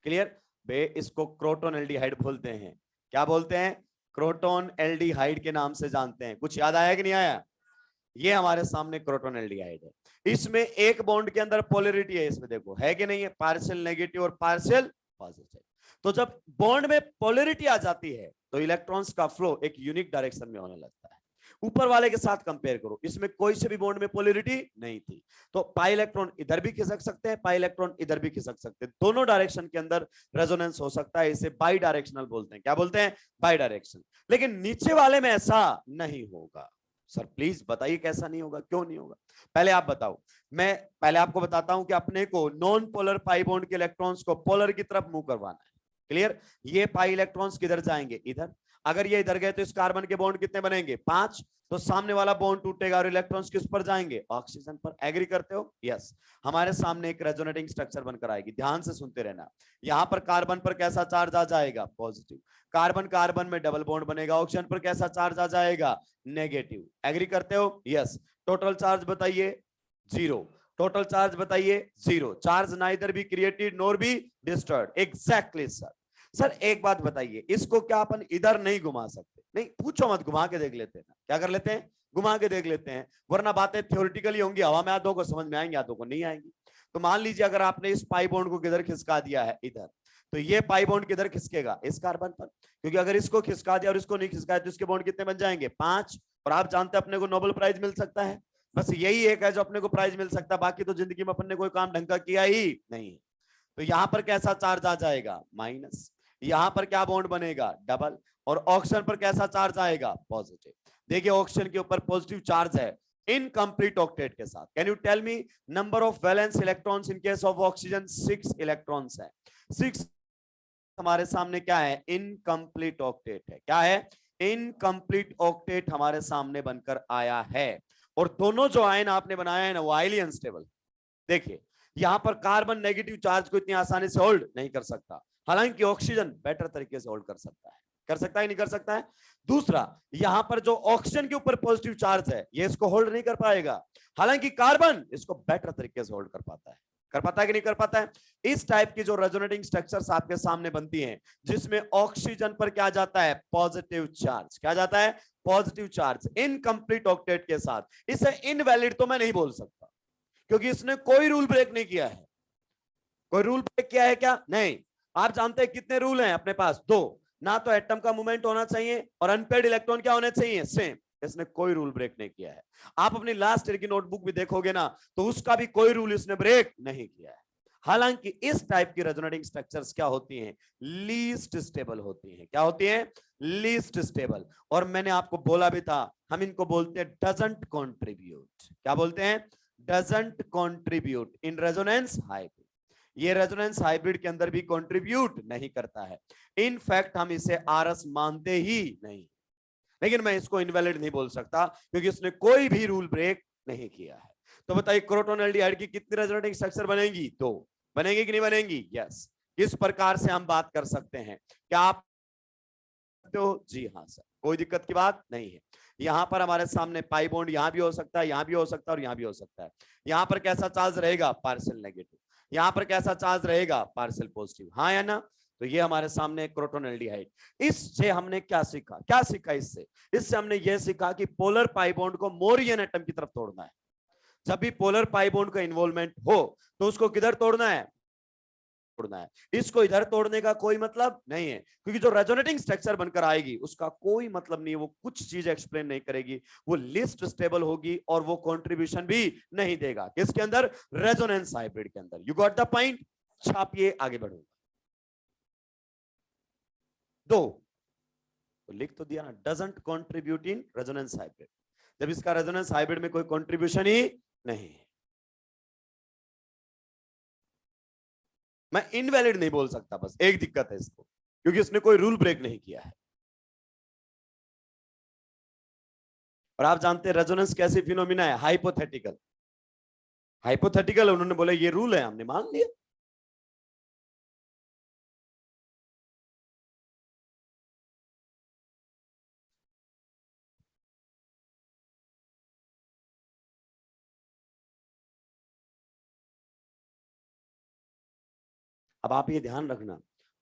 क्लियर, बे इसको क्रोटोन एल्डिहाइड बोलते हैं। क्या बोलते हैं, क्रोटोन एल्डिहाइड के नाम से जानते हैं। कुछ याद आया कि नहीं आया, ये हमारे सामने क्रोटोन एल्डिहाइड है। इसमें एक बॉन्ड के अंदर पोलैरिटी है, इसमें देखो है कि नहीं है, पार्शियल नेगेटिव और पार्शियल पॉजिटिव। तो जब बॉन्ड में पोलैरिटी आ जाती है तो इलेक्ट्रॉन्स का फ्लो एक यूनिक डायरेक्शन में होने लगता है। ऊपर वाले के साथ कंपेयर करो, इसमें कोई से भी बॉन्ड में पोलैरिटी नहीं थी। तो पाई इलेक्ट्रॉन इधर भी खिसक सकते हैं, पाई इलेक्ट्रॉन इधर भी खिसक सकते हैं, दोनों डायरेक्शन के अंदर रेजोनेंस हो सकता है। इसे बाई डायरेक्शनल बोलते हैं। क्या बोलते हैं? By direction. लेकिन नीचे वाले में ऐसा नहीं होगा। सर प्लीज बताइए कैसा नहीं होगा, क्यों नहीं होगा? पहले आप बताओ। मैं पहले आपको बताता हूं कि अपने को नॉन पोलर पाई बॉन्ड के इलेक्ट्रॉन्स को पोलर की तरफ मूव करवाना है। क्लियर? ये पाई इलेक्ट्रॉन्स किधर जाएंगे? इधर। अगर ये इधर गए तो इस कार्बन के बॉन्ड कितने बनेंगे? 5। तो सामने वाला बॉन्ड टूटेगा और इलेक्ट्रॉन्स किस पर जाएंगे? ऑक्सीजन पर। एग्री करते हो? यस। हमारे सामने एक रेजोनेटिंग स्ट्रक्चर बनकर आएगी, ध्यान से सुनते रहना। यहां पर कार्बन पर कैसा चार्ज आ जाएगा? पॉजिटिव। कार्बन कार्बन में डबल बॉन्ड बनेगा, ऑक्सीजन पर कैसा चार्ज आ जाएगा? नेगेटिव। एग्री करते हो? यस। टोटल चार्ज बताइए? 0। टोटल चार्ज बताइए? 0। Charge neither be created nor be destroyed. Exactly sir. Sir एक बात बताइए, इसको क्या अपन इधर नहीं घुमा सकते? नहीं, पूछो मत, घुमा के देख लेते हैं ना। क्या कर लेते हैं? घुमा के देख लेते हैं। वरना बातें थ्योरेटिकली होंगी, हवा में आधों को समझ में आएंगी, आधों को नहीं आएंगी। तो मान लीजिए अगर आपने इस पाई बॉन्ड को किधर खिसका दिया है? इधर। तो ये पाई बॉन्ड किधर खिसकेगा? इस कार्बन पर। क्योंकि अगर इसको खिसका दिया और इसको नहीं खिसकाया तो इसके बॉन्ड कितने बन जाएंगे? 5। और आप जानते हैं अपने को नोबेल प्राइज मिल सकता है। बस यही एक है जो अपने को प्राइज मिल सकता है, बाकी तो जिंदगी में अपन ने कोई काम ढंग का किया ही नहीं। तो यहां पर कैसा चार्ज आ जाएगा? माइनस। यहां पर क्या बॉन्ड बनेगा? डबल। और ऑक्सीजन पर कैसा चार्ज आएगा? पॉजिटिव। देखिए ऑक्सीजन के ऊपर पॉजिटिव चार्ज है इनकम्प्लीट ऑक्टेट के साथ। Can you tell me number of valence electrons in case of oxygen? 6 electrons है। 6 हमारे सामने क्या है? इनकम्प्लीट ऑक्टेट है। क्या है? इनकम्प्लीट ऑक्टेट हमारे सामने बनकर आया है। और दोनों जो आयन आपने बनाया है ना, वो हाईली अनस्टेबल। देखिए यहां पर कार्बन नेगेटिव चार्ज को इतनी आसानी से होल्ड नहीं कर सकता, हालांकि ऑक्सीजन बेटर तरीके से होल्ड कर सकता है। कर सकता है नहीं कर सकता है? दूसरा, यहां पर जो ऑक्सीजन के ऊपर पॉजिटिव चार्ज है ये इसको होल्ड नहीं कर पाएगा, हालांकि कार्बन इसको बेटर तरीके से होल्ड कर पाता है। कर पाता है कि नहीं कर पाता है? इस टाइप की जो रेजोनेटिंग स्ट्रक्चर्स आपके सामने बनती हैं, जिसमें ऑक्सीजन पर क्या जाता है? Positive charge. क्या जाता है? पॉजिटिव चार्ज इनकम्प्लीट ऑक्टेट के साथ। इसे इनवैलिड तो मैं नहीं बोल सकता, क्योंकि इसने कोई रूल ब्रेक नहीं किया है। कोई रूल ब्रेक किया है क्या? नहीं। आप जानते हैं कितने रूल हैं अपने पास? 2। ना तो एटम का मूवमेंट होना चाहिए और अनपेड इलेक्ट्रॉन क्या होने चाहिए? सेम। इसने कोई रूल ब्रेक नहीं किया है। आप अपनी लास्ट ईयर की नोटबुक भी देखोगे ना, तो उसका भी कोई रूल इसने ब्रेक नहीं किया है। हालांकि इस टाइप की रेजोनेटिंग स्ट्रक्चर्स क्या होती हैं? लीस्ट स्टेबल होती हैं। क्या होती हैं? Least stable. और मैंने आपको बोला भी था, हम इनको बोलते हैं डजंट कॉन्ट्रीब्यूट। क्या बोलते हैं? Doesn't contribute in resonance hybrid. ये रेजोनेंस हाइब्रिड के अंदर भी कंट्रीब्यूट नहीं करता है। इनफैक्ट हम इसे आरएस मानते ही नहीं। लेकिन मैं इसको इनवैलिड नहीं बोल सकता, क्योंकि उसने कोई भी रूल ब्रेक नहीं किया है। तो बताइए क्रोटोन एल्डिहाइड की कितनी रेजोनेटिंग स्ट्रक्चर बनेंगी? 2। बनेंगी कि नहीं बनेंगी? यस। किस प्रकार से हम बात कर सकते हैं? क्या आप तो? जी हाँ सर, कोई दिक्कत की बात नहीं है। यहां पर हमारे सामने पाई बॉन्ड यहां भी हो सकता है, यहां भी हो सकता है और यहां भी हो सकता है। यहां पर कैसा चार्ज रहेगा? Partial negative. यहां पर कैसा चार्ज रहेगा? Partial positive. हाँ या ना? तो ये हमारे सामने क्रोटोन एल्डिहाइड। इससे हमने क्या सीखा? क्या सीखा इससे? इससे हमने ये सीखा कि पोलर पाई बॉन्ड को मोरियन एटम की तरफ तोड़ना है। जब भी पोलर पाई बॉन्ड का इन्वॉल्वमेंट हो तो उसको किधर तोड़ना है? तोड़ना है। इसको इधर तोड़ने का कोई मतलब नहीं है, क्योंकि जो रेजोनेटिंग स्ट्रक्चर बनकर आएगी उसका कोई मतलब नहीं है। वो कुछ चीज एक्सप्लेन नहीं करेगी, वो लिस्ट स्टेबल होगी और वो कंट्रीब्यूशन भी नहीं देगा। किसके अंदर? रेजोनेंस हाइब्रिड के अंदर। You got the point? छापिए, आगे बढ़ो। 2 तो लिख तो दिया ना, doesn't contribute in resonance hybrid. जब इसका रेजोनेंस हाइब्रिड में कोई कंट्रीब्यूशन ही नहीं है, मैं इनवैलिड नहीं बोल सकता। बस एक दिक्कत है इसको, क्योंकि इसने कोई रूल ब्रेक नहीं किया है। और आप जानते हैं रेजोनेंस कैसी फिनोमिना है? हाइपोथेटिकल। हाइपोथेटिकल उन्होंने बोला ये रूल है, हमने मान लिया। अब आप ये ध्यान रखना,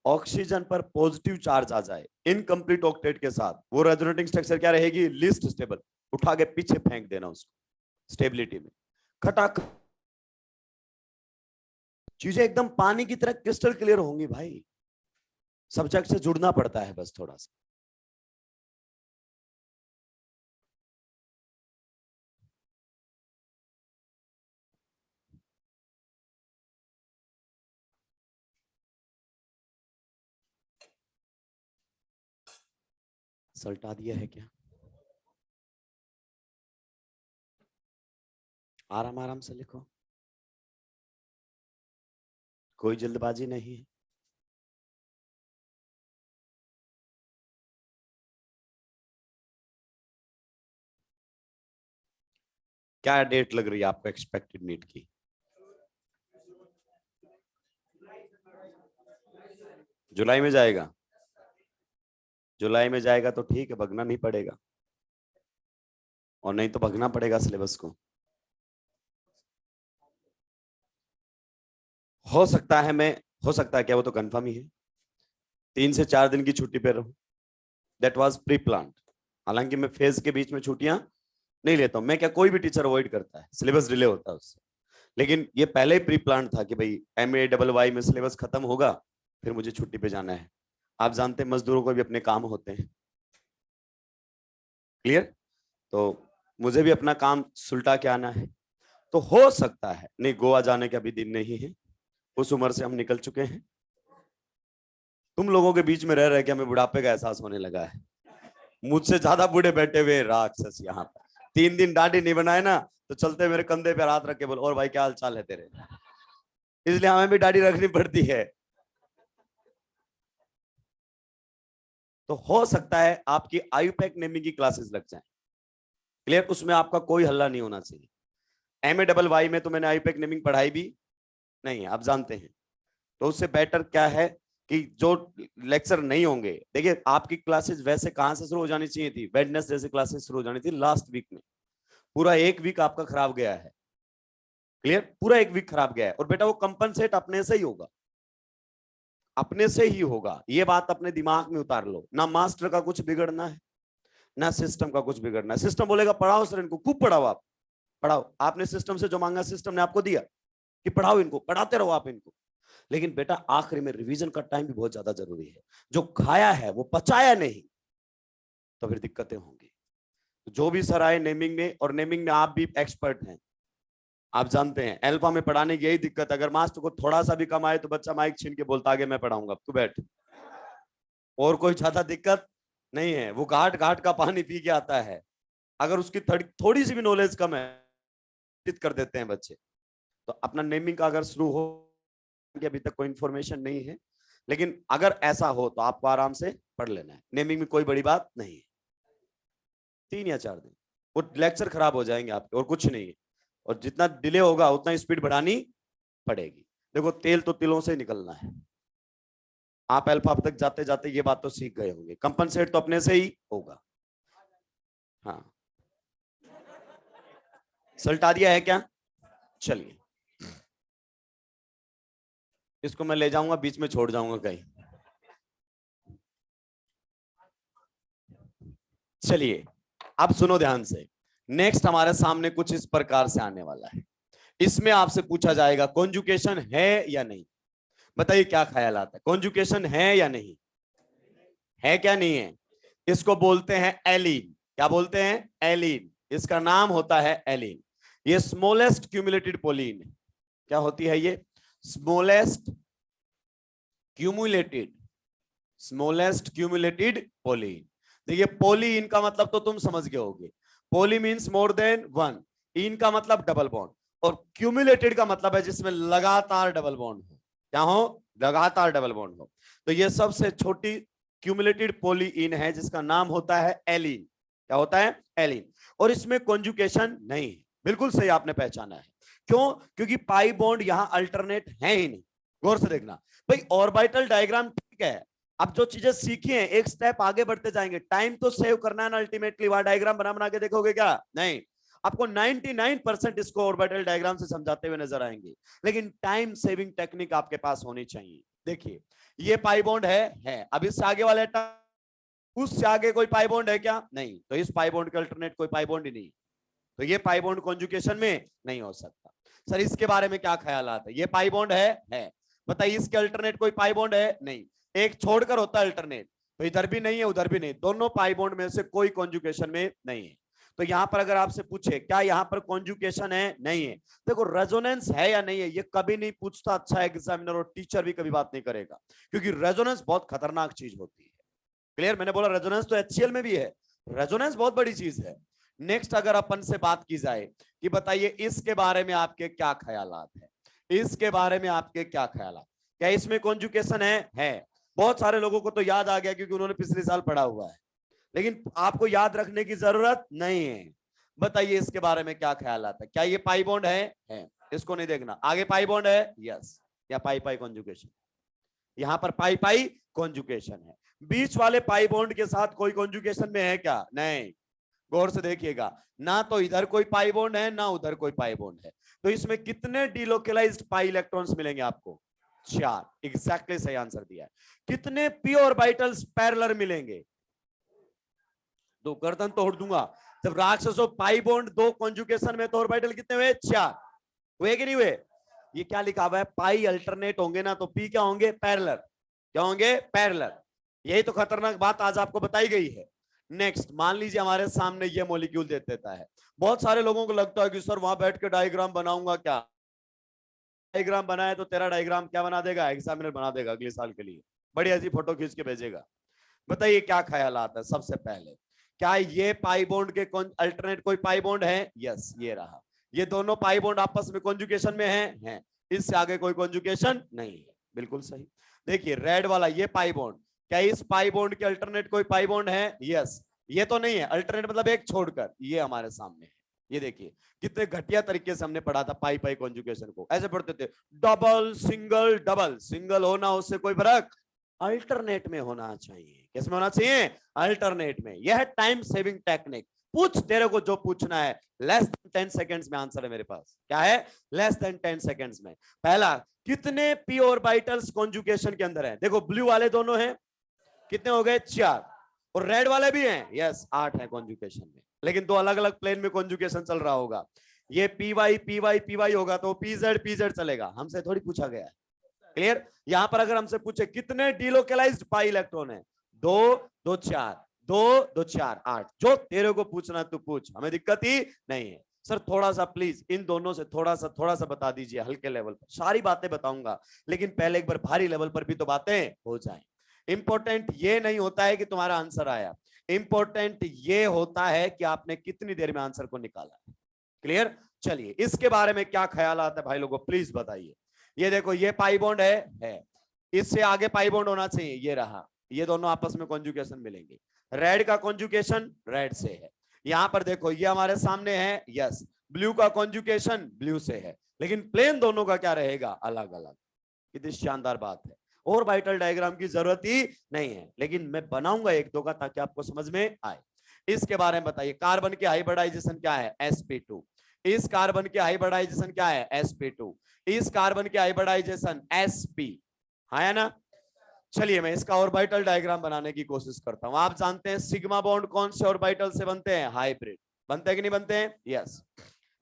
ऑक्सीजन पर पॉजिटिव चार्ज आ जाए इनकम्प्लीट ऑक्टेट के साथ, वो रेजोनेटिंग स्ट्रक्चर क्या रहेगी? Least stable. उठा के पीछे फेंक देना उसको स्टेबिलिटी में। खटाक चीजें एकदम पानी की तरह क्रिस्टल क्लियर होंगी भाई। सब्जेक्ट से जुड़ना पड़ता है बस थोड़ा सा। सल्टा दिया है क्या? आराम आराम से लिखो, कोई जल्दबाजी नहीं है। क्या डेट लग रही है आपको एक्सपेक्टेड नीट की? जुलाई में जाएगा? जुलाई में जाएगा तो ठीक है, भगना नहीं पड़ेगा, और नहीं तो भगना पड़ेगा सिलेबस को। हो सकता है मैं, हो सकता है क्या, वो तो कंफर्म ही है, 3 से 4 दिन की छुट्टी पे रहूं। That was pre planned. हालांकि मैं फेज के बीच में छुट्टियां नहीं लेता हूं, मैं क्या, कोई भी टीचर अवॉइड करता है, सिलेबस डिले होता है उससे। लेकिन ये पहले ही प्री प्लान था कि भाई MA में सिलेबस खत्म होगा, फिर मुझे छुट्टी पे जाना है। आप जानते हैं मजदूरों को भी अपने काम होते हैं। क्लियर? तो मुझे भी अपना काम सुलटा के आना है। तो हो सकता है, नहीं, गोवा जाने का भी दिन नहीं है, उस उम्र से हम निकल चुके हैं। तुम लोगों के बीच में रह रहे के हमें बुढ़ापे का एहसास होने लगा है। मुझसे ज्यादा बूढ़े बैठे हुए राक्षस यहाँ पर। 3 दिन दाढ़ी नहीं बनाए ना, तो चलते मेरे कंधे पे हाथ रख के बोल, और भाई क्या हाल चाल है तेरे। इसलिए हमें भी दाढ़ी रखनी पड़ती है। तो हो सकता है आपकी आयुपैक नेमिंग की क्लासेस लग जाए। क्लियर? उसमें आपका कोई हल्ला नहीं होना चाहिए। MA में तो मैंने आयुपैक नेमिंग पढ़ाई भी नहीं है, आप जानते हैं। तो उससे बेटर क्या है कि जो लेक्चर नहीं होंगे, देखिए आपकी क्लासेस वैसे कहां से शुरू हो जानी चाहिए थी, वेडनेसडे से क्लासेस शुरू हो जानी थी लास्ट वीक में। पूरा एक वीक आपका खराब गया है। क्लियर? पूरा एक वीक खराब गया है, और बेटा वो कंपनसेट अपने से ही होगा, अपने से ही होगा। ये बात अपने दिमाग में उतार लो। ना मास्टर का कुछ बिगड़ना है, ना सिस्टम का कुछ बिगड़ना है। सिस्टम बोलेगा पढ़ाओ सर इनको, खूब पढ़ाओ, आप पढ़ाओ, आपने सिस्टम से जो मांगा सिस्टम ने आपको दिया कि पढ़ाओ इनको, पढ़ाते रहो आप इनको। लेकिन बेटा आखिरी में रिवीजन का टाइम भी बहुत ज्यादा जरूरी है। जो खाया है वो पचाया नहीं, तो फिर दिक्कतें होंगी। जो भी सर आए नेमिंग में, और नेमिंग में आप भी एक्सपर्ट हैं, आप जानते हैं अल्फा में पढ़ाने की यही दिक्कत। अगर मास्टर को थोड़ा सा भी कम आए तो बच्चा माइक छीन के बोलता आगे मैं पढ़ाऊंगा, तू बैठ। और कोई ज्यादा दिक्कत नहीं है, वो घाट घाट का पानी पी के आता है। अगर उसकी थोड़ी सी भी नॉलेज कम है, कर देते हैं बच्चे। तो अपना नेमिंग का अगर शुरू हो, अभी तक कोई इंफॉर्मेशन नहीं है, लेकिन अगर ऐसा हो तो आपको आराम से पढ़ लेना है। नेमिंग में कोई बड़ी बात नहीं है। 3 या 4 दिन वो लेक्चर खराब हो जाएंगे आपके, और कुछ नहीं है। और जितना डिले होगा उतना स्पीड बढ़ानी पड़ेगी। देखो तेल तो तिलों से निकलना है। आप अल्फा तक जाते जाते ये बात तो सीख गए होंगे, कंपनसेट तो अपने से ही होगा। हाँ, सल्टा दिया है क्या? चलिए, इसको मैं ले जाऊंगा, बीच में छोड़ जाऊंगा कहीं। चलिए अब सुनो ध्यान से। नेक्स्ट हमारे सामने कुछ इस प्रकार से आने वाला है। इसमें आपसे पूछा जाएगा कॉन्जुकेशन है या नहीं। बताइए क्या ख्याल आता है, कॉन्जुकेशन है या नहीं है? क्या नहीं है? इसको बोलते हैं एलीन। क्या बोलते हैं? एलीन। इसका नाम होता है एलीन। ये स्मॉलेस्ट क्यूमुलेटेड पोलीन। क्या होती है ये? Smallest cumulated, smallest cumulated pollen. देखिए पोलीन का मतलब तो तुम समझ गए होगे। पोली मींस मोर देन वन, इन का मतलब डबल बॉन्ड, और क्यूमुलेटेड का मतलब है जिसमें लगातार डबल बॉन्ड हो। क्या हो? लगातार डबल बॉन्ड हो। तो ये सबसे छोटी क्यूमुलेटेड पोलीन है जिसका नाम होता है एलीन। क्या होता है? एलीन। और इसमें कॉन्जुकेशन नहीं है। बिल्कुल सही आपने पहचाना है। क्यों? क्योंकि पाई बॉन्ड यहां अल्टरनेट है ही नहीं। गौर से देखना भाई, ऑर्बिटल डायग्राम ठीक है, अब जो चीजें सीखी हैं एक स्टेप आगे बढ़ते जाएंगे। टाइम तो सेव करना है ना अल्टीमेटली। वहां डायग्राम बना बना के देखोगे क्या? नहीं। आपको 99% इसको ऑर्बिटल डायग्राम से समझाते हुए नजर आएंगे, लेकिन टाइम सेविंग टेक्निक आपके पास होनी चाहिए। देखिए ये पाई बॉन्ड है। अब इससे आगे वाले उससे आगे कोई पाई बॉन्ड है क्या? नहीं। तो इस पाई बॉन्ड के अल्टरनेट कोई पाई बॉन्ड ही नहीं, तो ये पाई बॉन्ड कॉन्जुकेशन में नहीं हो सकता। सर इसके बारे में क्या ख्याल आता है? ये पाई बॉन्ड है। बताइए इसके अल्टरनेट कोई पाई बॉन्ड है? नहीं। एक छोड़कर होता है अल्टरनेट, तो इधर भी नहीं है उधर भी नहीं, दोनों पाई बॉन्ड में से कोई कॉन्जुकेशन में नहीं है। तो यहां पर अगर आपसे पूछे क्या यहां पर कॉन्जुकेशन है, नहीं है, देखो रेजोनेंस है या नहीं है ये कभी नहीं पूछता अच्छा एग्जामिनर, और टीचर भी कभी बात नहीं करेगा, क्योंकि रेजोनेंस बहुत खतरनाक चीज होती है। क्लियर? मैंने बोला रेजोनेंस तो HCl में भी है, रेजोनेंस बहुत बड़ी चीज है। नेक्स्ट अगर अपन से बात की जाए कि बताइए इसके बारे में आपके क्या ख्यालात है, इसके बारे में आपके क्या ख्यालात, क्या इसमें कॉन्जुगेशन है? बहुत सारे लोगों को तो याद आ गया क्योंकि उन्होंने पिछले साल पढ़ा हुआ है, लेकिन आपको याद रखने की जरूरत नहीं है। बताइए इसके बारे में क्या ख्यालात है? क्या ये पाई बॉन्ड है? इसको नहीं देखना। आगे पाई बॉन्ड है, यस, या पाई पाई कॉन्जुगेशन, यहां पर पाई पाई कॉन्जुगेशन है। बीच वाले पाई बॉन्ड के साथ कोई कॉन्जुगेशन में है क्या? नहीं। गौर से देखिएगा, ना तो इधर कोई पाई बॉन्ड है ना उधर कोई पाई बॉन्ड है। तो इसमें कितने डिलोकलाइज्ड पाई इलेक्ट्रॉन्स मिलेंगे आपको? 4। एग्जैक्टली सही आंसर दिया है। कितने पी ऑर्बिटल्स पैरेलल मिलेंगे? 2। गर्दन तोड़ दूंगा जब राक्षसों पाई बॉन्ड 2 कॉन्जुगेशन में, तो ऑर्बिटल कितने हुए? 4 हुए कि नहीं हुए? ये क्या लिखा हुआ है? पाई अल्टरनेट होंगे ना तो पी क्या होंगे? पैरेलल। क्या होंगे? पैरेलल। यही तो खतरनाक बात आज आपको बताई गई है। नेक्स्ट, मान लीजिए हमारे सामने ये मॉलिक्यूल दे देता है। बहुत सारे लोगों को लगता है कि सर वहां बैठ के डायग्राम बनाऊंगा क्या? डायग्राम बनाए तो तेरा डायग्राम क्या बना देगा? एग्जामिनर बना देगा अगले साल के लिए, बढ़िया सी फोटो खींच के भेजेगा। बताइए क्या ख्यालात है? सबसे पहले, क्या ये पाई बॉन्ड के अल्टरनेट कोई पाई बॉन्ड है? यस, ये रहा। ये दोनों पाई बॉन्ड आपस में कॉन्जुगेशन में है। इससे आगे कोई कॉन्जुगेशन नहीं है। बिल्कुल सही। देखिए रेड वाला ये पाई बॉन्ड, क्या इस पाई बॉन्ड के अल्टरनेट कोई पाई बॉन्ड है? यस। ये तो नहीं है, अल्टरनेट मतलब एक छोड़कर, ये हमारे सामने है। ये देखिए कितने घटिया तरीके से हमने पढ़ा था पाई पाई कॉन्जुगेशन को। ऐसे पढ़ते थे डबल सिंगल डबल, सिंगल होना उससे कोई फर्क, अल्टरनेट में होना चाहिए। किस में होना चाहिए? अल्टरनेट में। यह है टाइम सेविंग टेक्निक। पूछ, तेरे को जो पूछना है, लेस देन 10 सेकेंड्स में आंसर है मेरे पास। क्या है? लेस देन 10 सेकेंड्स में। पहला, कितने पी ऑर्बिटल्स कॉन्जुगेशन के अंदर है? देखो ब्लू वाले दोनों हैं, कितने हो गए? 4। और रेड वाले भी हैं, यस 8 है कॉन्जुगेशन में, लेकिन 2 अलग अलग प्लेन में कॉन्जुगेशन चल रहा होगा। ये P Y P Y P Y होगा तो पीजेड चलेगा। हमसे थोड़ी पूछा गया है। क्लियर? यहां पर अगर हमसे पूछे कितने डिलोकलाइज्ड पाई इलेक्ट्रॉन है, 2 2 4 2 2 4 8, जो तेरे को पूछना तू पूछ, हमें दिक्कत ही नहीं है। सर थोड़ा सा प्लीज इन दोनों से थोड़ा सा बता दीजिए, हल्के लेवल पर। सारी बातें बताऊंगा लेकिन पहले एक बार भारी लेवल पर भी तो बातें हो जाएं। इंपॉर्टेंट ये नहीं होता है कि तुम्हारा आंसर आया, इंपॉर्टेंट ये होता है कि आपने कितनी देर में आंसर को निकाला। क्लियर? चलिए इसके बारे में क्या ख्याल आता है भाई लोगों, प्लीज बताइए। ये देखो ये पाई बॉन्ड है, इससे आगे पाई बॉन्ड होना चाहिए, ये रहा। ये दोनों आपस में कॉन्जुगेशन मिलेंगे। रेड का कॉन्जुगेशन रेड से है। यहां पर देखो ये हमारे सामने है, यस। ब्लू का कॉन्जुगेशन ब्लू से है, लेकिन प्लेन दोनों का क्या रहेगा? अलग अलग। कितनी शानदार बात है। और वाइटल डायग्राम की जरूरत ही नहीं है, लेकिन मैं बनाऊंगा 1-2 का ताकि आपको समझ में आए। इसके बारे में बताइए, कार्बन के हाइब्रिडाइजेशन क्या है? sp2। इस कार्बन के हाइब्रिडाइजेशन क्या है? sp2। इस कार्बन के हाइब्रिडाइजेशन sp, है ना? चलिए मैं इसका ऑर्बिटल डायग्राम बनाने की कोशिश करता हूं। आप जानते हैं सिग्मा बॉन्ड कौन से ऑर्बिटल से बनते हैं? हाइब्रिड। बनते हैं कि नहीं बनते हैं? यस।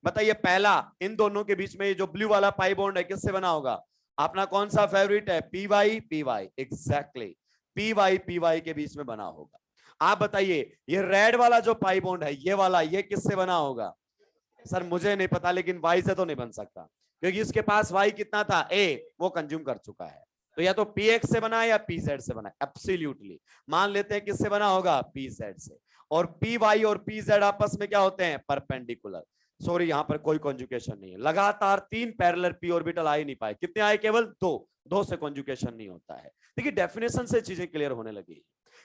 बताइए पहला, इन दोनों के बीच में ये जो ब्लू वाला पाई बॉन्ड है किससे बना होगा? अपना कौन सा फेवरेट है? P Y P Y, exactly P Y के बीच में बना होगा। आप बताइए ये रेड वाला जो पाई बॉन्ड है, ये वाला, ये किससे बना होगा? सर मुझे नहीं पता, लेकिन वाई से तो नहीं बन सकता क्योंकि इसके पास वाई कितना था? ए, वो कंज्यूम कर चुका है। तो या तो पी एक्स से बना है या पी जेड से बना है। एब्सोल्युटली मान लेते हैं किससे बना होगा? पी जेड से। और पी वाई और पी जेड आपस में क्या होते हैं? परपेंडिकुलर। सॉरी यहां पर कोई कॉन्जुगेशन नहीं है। लगातार 3 पैरेलल पी ऑर्बिटल आ ही नहीं पाए। कितने आए? केवल 2 से कॉन्जुगेशन नहीं होता है। देखिए डेफिनेशन से चीजें क्लियर होने लगी।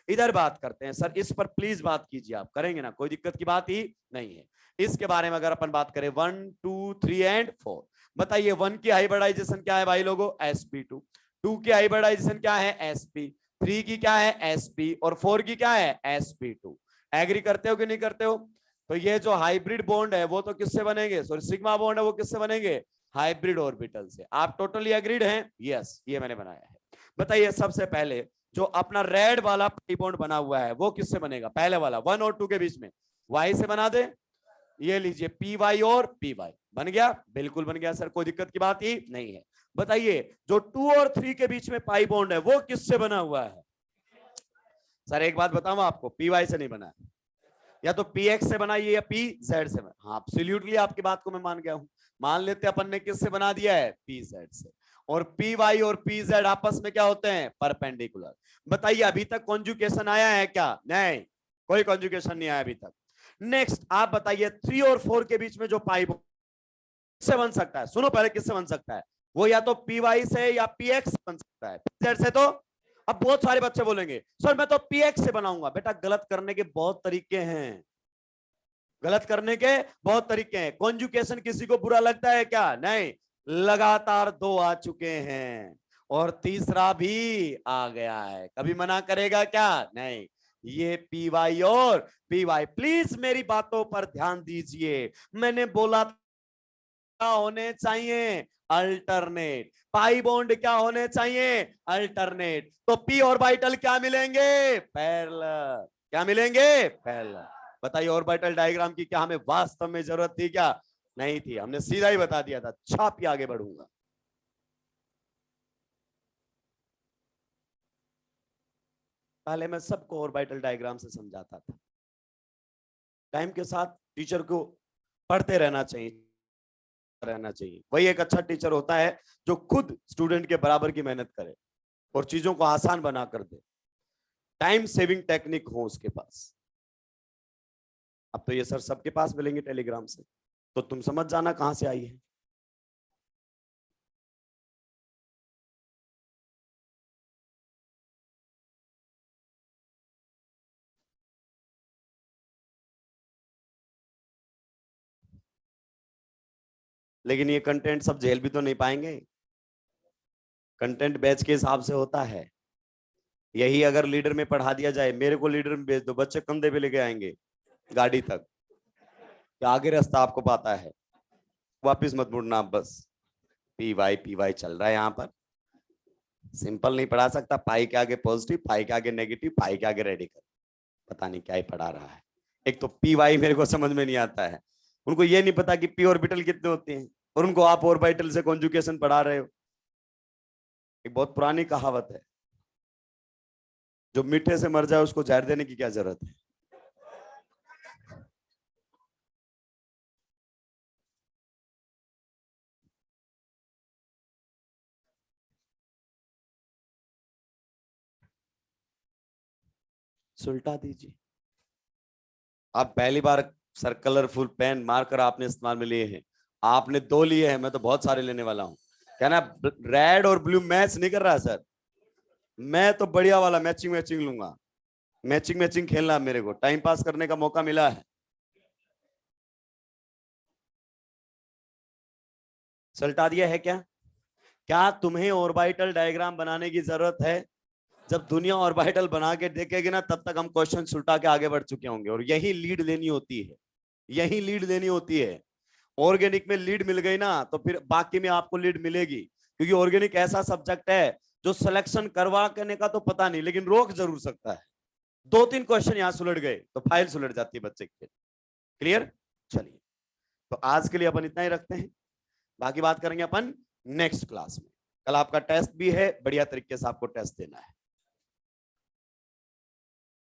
इधर बात करते हैं। सर इस पर प्लीज बात कीजिए, आप करेंगे ना? कोई दिक्कत की बात ही नहीं है। इसके बारे में अगर अपन बात करें 1 2 3 एंड 4, बताइए 1 की हाइब्रिडाइजेशन क्या है भाई लोगों? sp2। 2 की हाइब्रिडाइजेशन क्या है? sp। 3 की क्या है? sp। और 4 की क्या है? sp2। एग्री करते हो कि नहीं करते हो? तो ये जो हाइब्रिड बॉन्ड है वो तो किससे बनेंगे? सॉरी सिग्मा बॉन्ड है वो किससे बनेंगे? हाइब्रिड ऑर्बिटल से। आप टोटली एग्रीड हैं? यस, ये मैंने बनाया है। बताइए सबसे पहले जो अपना रेड वाला पाई बॉन्ड बना हुआ है वो किससे बनेगा? पहले वाला 1 और 2 के बीच में वाई से बना दे। ये लीजिए पी वाई और पी वाई बन गया। बिल्कुल बन गया सर, कोई दिक्कत की बात ही नहीं है। बताइए जो 2 और 3 के बीच में पाई बॉन्ड है वो किससे बना हुआ है? सर एक बात बताऊं आपको, पी वाई से नहीं बना है, या तो पी एक्स से बनाइए या पी जेड से बना। हाँ एब्सोल्युटली आपकी बात को मैं मान गया हूं। मान लेते अपन ने किससे बना दिया है? पी जेड से। और पी वाई और पी जेड आपस में क्या होते हैं, परपेंडिकुलर। बताइए अभी तक कॉन्जुगेशन आया है क्या? नहीं, कोई कॉन्जुगेशन नहीं आया अभी तक। नेक्स्ट आप बताइए 3 और 4 के बीच में जो पाई किससे बन सकता है? सुनो पहले, किससे बन सकता है? वो या तो पी वाई से या पी एक्स बन सकता है, पी जेड से तो। अब बहुत सारे बच्चे बोलेंगे सर मैं तो पी एक्स से बनाऊंगा। बेटा गलत करने के बहुत तरीके हैं, गलत करने के बहुत तरीके हैं। कॉन्जुकेशन किसी को बुरा लगता है क्या? नहीं, लगातार 2 आ चुके हैं और तीसरा भी आ गया है, कभी मना करेगा क्या? नहीं। ये पी वाई और पी वाई, प्लीज मेरी बातों पर ध्यान दीजिए। मैंने बोला क्या होने चाहिए? अल्टरनेट। पाई बॉन्ड क्या होने चाहिए? अल्टरनेट। तो पी ऑर्बिटल क्या मिलेंगे? पैरेलल। क्या मिलेंगे? पैरेलल। बताइए ऑर्बिटल डायग्राम की क्या हमें वास्तव में जरूरत थी क्या? नहीं थी, हमने सीधा ही बता दिया था, छाप ही आगे बढ़ूंगा। पहले मैं सबको ऑर्बिटल डायग्राम से समझाता था। टाइम के साथ टीचर को पढ़ते रहना चाहिए। वही एक अच्छा टीचर होता है जो खुद स्टूडेंट के बराबर की मेहनत करे और चीजों को आसान बना कर दे, टाइम सेविंग टेक्निक हो उसके पास। अब तो ये सर सबके पास मिलेंगे टेलीग्राम से, तो तुम समझ जाना कहां से आई है। लेकिन ये कंटेंट सब झेल भी तो नहीं पाएंगे, कंटेंट बैच के हिसाब से होता है। यही अगर लीडर में पढ़ा दिया जाए, मेरे को लीडर में भेज दो, बच्चे कंधे पे लेके आएंगे गाड़ी तक, या आगे रास्ता आपको पता है, वापिस मत मुड़ना आप बस। पी वाई चल रहा है यहाँ पर, सिंपल नहीं पढ़ा सकता। पाई के आगे पॉजिटिव, पाई के आगे नेगेटिव, पाई के आगे रेडिकल, पता नहीं क्या ही पढ़ा रहा है। एक तो पी वाई मेरे को समझ में नहीं आता है, उनको ये नहीं पता कि पी ऑर्बिटल कितने होते हैं, और उनको आप ऑर्बिटल से कॉन्जुगेशन पढ़ा रहे हो। एक बहुत पुरानी कहावत है, जो मीठे से मर जाए उसको जहर देने की क्या जरूरत है। सुलटा दीजिए। आप पहली बार सर कलरफुल पेन मार्कर आपने इस्तेमाल में लिए हैं, आपने 2 लिए हैं, मैं तो बहुत सारे लेने वाला हूं। क्या ना, रेड और ब्लू मैच नहीं कर रहा सर, मैं तो बढ़िया वाला मैचिंग मैचिंग लूंगा। मैचिंग मैचिंग खेलना मेरे को टाइम पास करने का मौका मिला है। सल्टा दिया है क्या? क्या तुम्हें ऑर्बिटल डायग्राम बनाने की जरूरत है? जब दुनिया ऑर्बिटल बना के देखेगी ना, तब तक हम क्वेश्चन सुलटा के आगे बढ़ चुके होंगे, और यही लीड लेनी होती है, यही लीड लेनी होती है। ऑर्गेनिक में लीड मिल गई ना, तो फिर बाकी में आपको लीड मिलेगी, क्योंकि ऑर्गेनिक ऐसा सब्जेक्ट है जो सिलेक्शन करवा करने का तो पता नहीं, लेकिन रोक जरूर सकता है। 2-3 क्वेश्चन यहां सुलट गए तो फाइल सुलट जाती है बच्चे की। क्लियर? चलिए, तो आज के लिए अपन इतना ही रखते हैं, बाकी बात करेंगे अपन नेक्स्ट क्लास में। कल आपका टेस्ट भी है, बढ़िया तरीके से आपको टेस्ट देना है।